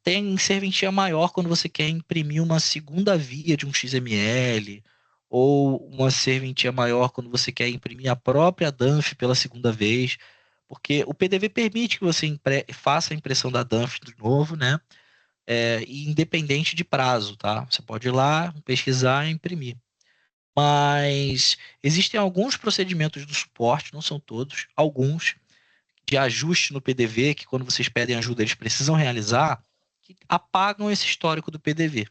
Tem serventia maior quando você quer imprimir uma segunda via de um XML, ou uma serventia maior quando você quer imprimir a própria DANF pela segunda vez, porque o PDV permite que você faça a impressão da DANF de novo, né? E independente de prazo, tá? Você pode ir lá, pesquisar e imprimir. Mas existem alguns procedimentos do suporte, não são todos, alguns, de ajuste no PDV, que quando vocês pedem ajuda eles precisam realizar, que apagam esse histórico do PDV.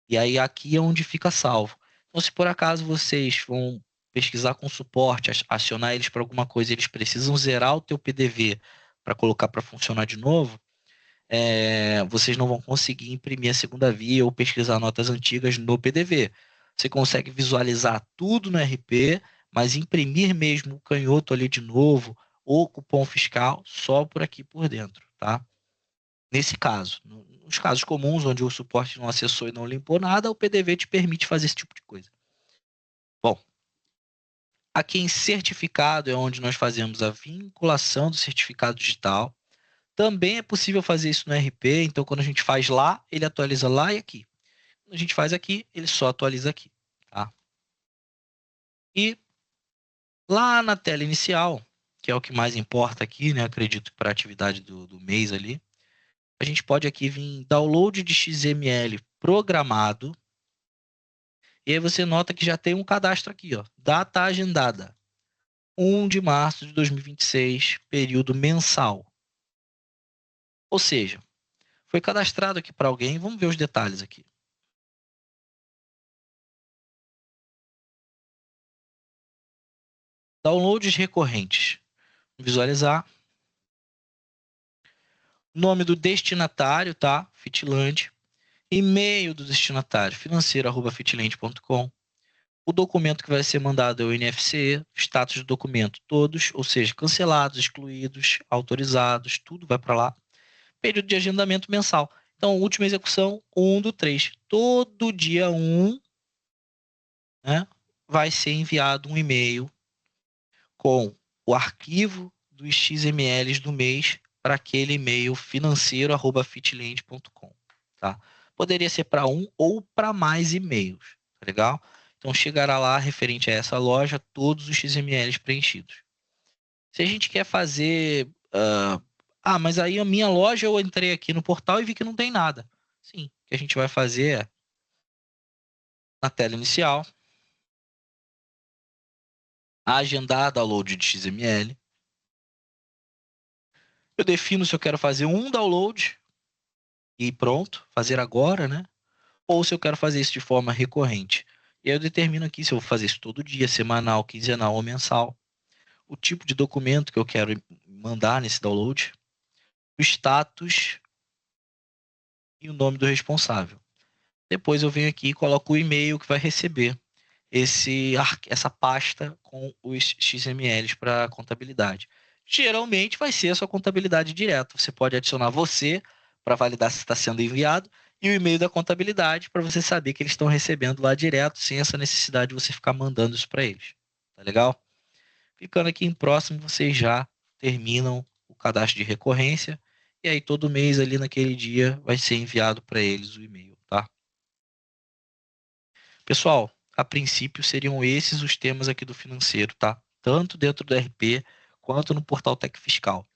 E aí aqui é onde fica salvo. Então, se por acaso vocês vão pesquisar com suporte, acionar eles para alguma coisa, eles precisam zerar o teu PDV para colocar para funcionar de novo, vocês não vão conseguir imprimir a segunda via ou pesquisar notas antigas no PDV. Você consegue visualizar tudo no RP, mas imprimir mesmo o canhoto ali de novo, ou cupom fiscal, só por aqui por dentro, tá? Nesse caso, nos casos comuns, onde o suporte não acessou e não limpou nada, o PDV te permite fazer esse tipo de coisa. Bom, aqui em certificado é onde nós fazemos a vinculação do certificado digital. Também é possível fazer isso no RP, então quando a gente faz lá, ele atualiza lá e aqui. Quando a gente faz aqui, ele só atualiza aqui, tá? E lá na tela inicial, que é o que mais importa aqui, né? Acredito para a atividade do mês ali, a gente pode aqui vir em download de XML programado, e aí você nota que já tem um cadastro aqui, ó, data agendada, 1 de março de 2026, período mensal. Ou seja, foi cadastrado aqui para alguém, vamos ver os detalhes aqui. Downloads recorrentes. Visualizar. Nome do destinatário, tá? Fitland. E-mail do destinatário, financeiro@fitland.com. O documento que vai ser mandado é o NFC, status do documento, todos, ou seja, cancelados, excluídos, autorizados, tudo vai para lá. Período de agendamento mensal. Então, última execução, 1/3. Todo dia 1, né, vai ser enviado um e-mail com o arquivo dos XMLs do mês para aquele e-mail financeiro@fitland.com, tá? Poderia ser para um ou para mais e-mails, tá legal? Então chegará lá referente a essa loja todos os XMLs preenchidos. Se a gente quer fazer, mas aí a minha loja eu entrei aqui no portal e vi que não tem nada. Sim, o que a gente vai fazer é na tela inicial, agendar download de XML. Eu defino se eu quero fazer um download e pronto, fazer agora, né? Ou se eu quero fazer isso de forma recorrente. E aí eu determino aqui se eu vou fazer isso todo dia, semanal, quinzenal ou mensal. O tipo de documento que eu quero mandar nesse download, o status e o nome do responsável. Depois eu venho aqui e coloco o e-mail que vai receber essa pasta com os XMLs para contabilidade. Geralmente vai ser a sua contabilidade direta. Você pode adicionar você para validar se está sendo enviado e o e-mail da contabilidade para você saber que eles estão recebendo lá direto, sem essa necessidade de você ficar mandando isso para eles. Tá legal? Clicando aqui em próximo, vocês já terminam o cadastro de recorrência e aí todo mês ali naquele dia vai ser enviado para eles o e-mail, tá? Pessoal, a princípio seriam esses os temas aqui do financeiro, tá? Tanto dentro do RP quanto no portal Tec Fiscal.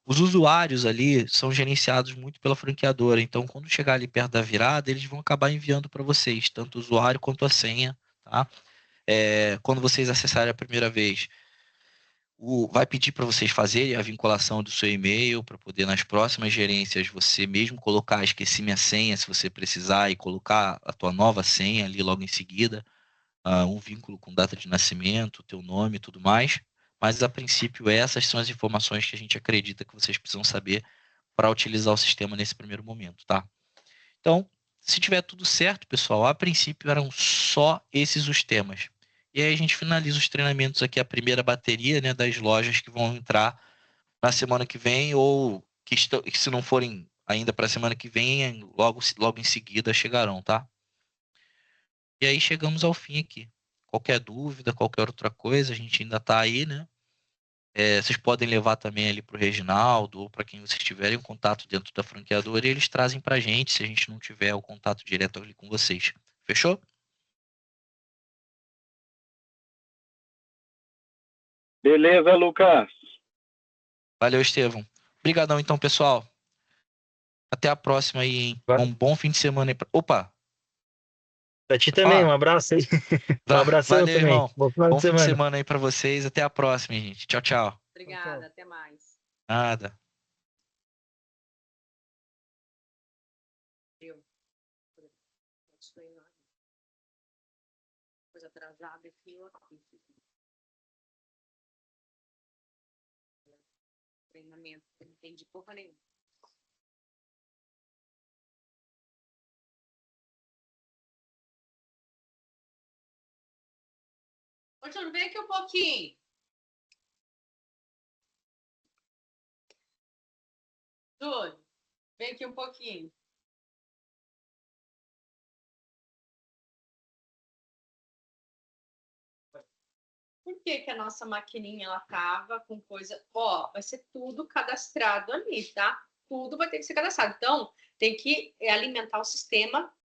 Os usuários ali são gerenciados muito pela franqueadora, então quando chegar ali perto da virada, eles vão acabar enviando para vocês, tanto o usuário quanto a senha, tá? Quando vocês acessarem a primeira vez, vai pedir para vocês fazerem a vinculação do seu e-mail para poder nas próximas gerências você mesmo colocar, esqueci minha senha se você precisar e colocar a tua nova senha ali logo em seguida, um vínculo com data de nascimento, teu nome e tudo mais. Mas a princípio essas são as informações que a gente acredita que vocês precisam saber para utilizar o sistema nesse primeiro momento, tá? Então, se tiver tudo certo, pessoal, a princípio eram só esses os temas. E aí a gente finaliza os treinamentos aqui, a primeira bateria, né, das lojas que vão entrar na semana que vem ou que se não forem ainda para a semana que vem, logo em seguida chegarão, tá? E aí chegamos ao fim aqui. Qualquer dúvida, qualquer outra coisa, a gente ainda está aí, né? Vocês podem levar também ali para o Reginaldo ou para quem vocês tiverem um contato dentro da franqueadora e eles trazem para a gente se a gente não tiver o contato direto ali com vocês. Fechou? Beleza, Lucas. Valeu, Estevão. Obrigadão então, pessoal. Até a próxima aí, hein? Um bom fim de semana aí. Opa, Pra ti você também, um falar? abraço aí. Um abração Valeu, também. irmão. Bom final Bom de fim de semana. semana aí para vocês. Até a próxima, gente. Tchau, tchau. Obrigada, até mais. Nada. Eu. Coisa atrasada aqui, eu aqui. Treinamento, não entendi porra nenhuma. Ô, Júlio, vem aqui um pouquinho. Júlio, vem aqui um pouquinho. Por que que a nossa maquininha ela tava com coisa... Ó, vai ser tudo cadastrado ali, tá? Tudo vai ter que ser cadastrado. Então, tem que alimentar o sistema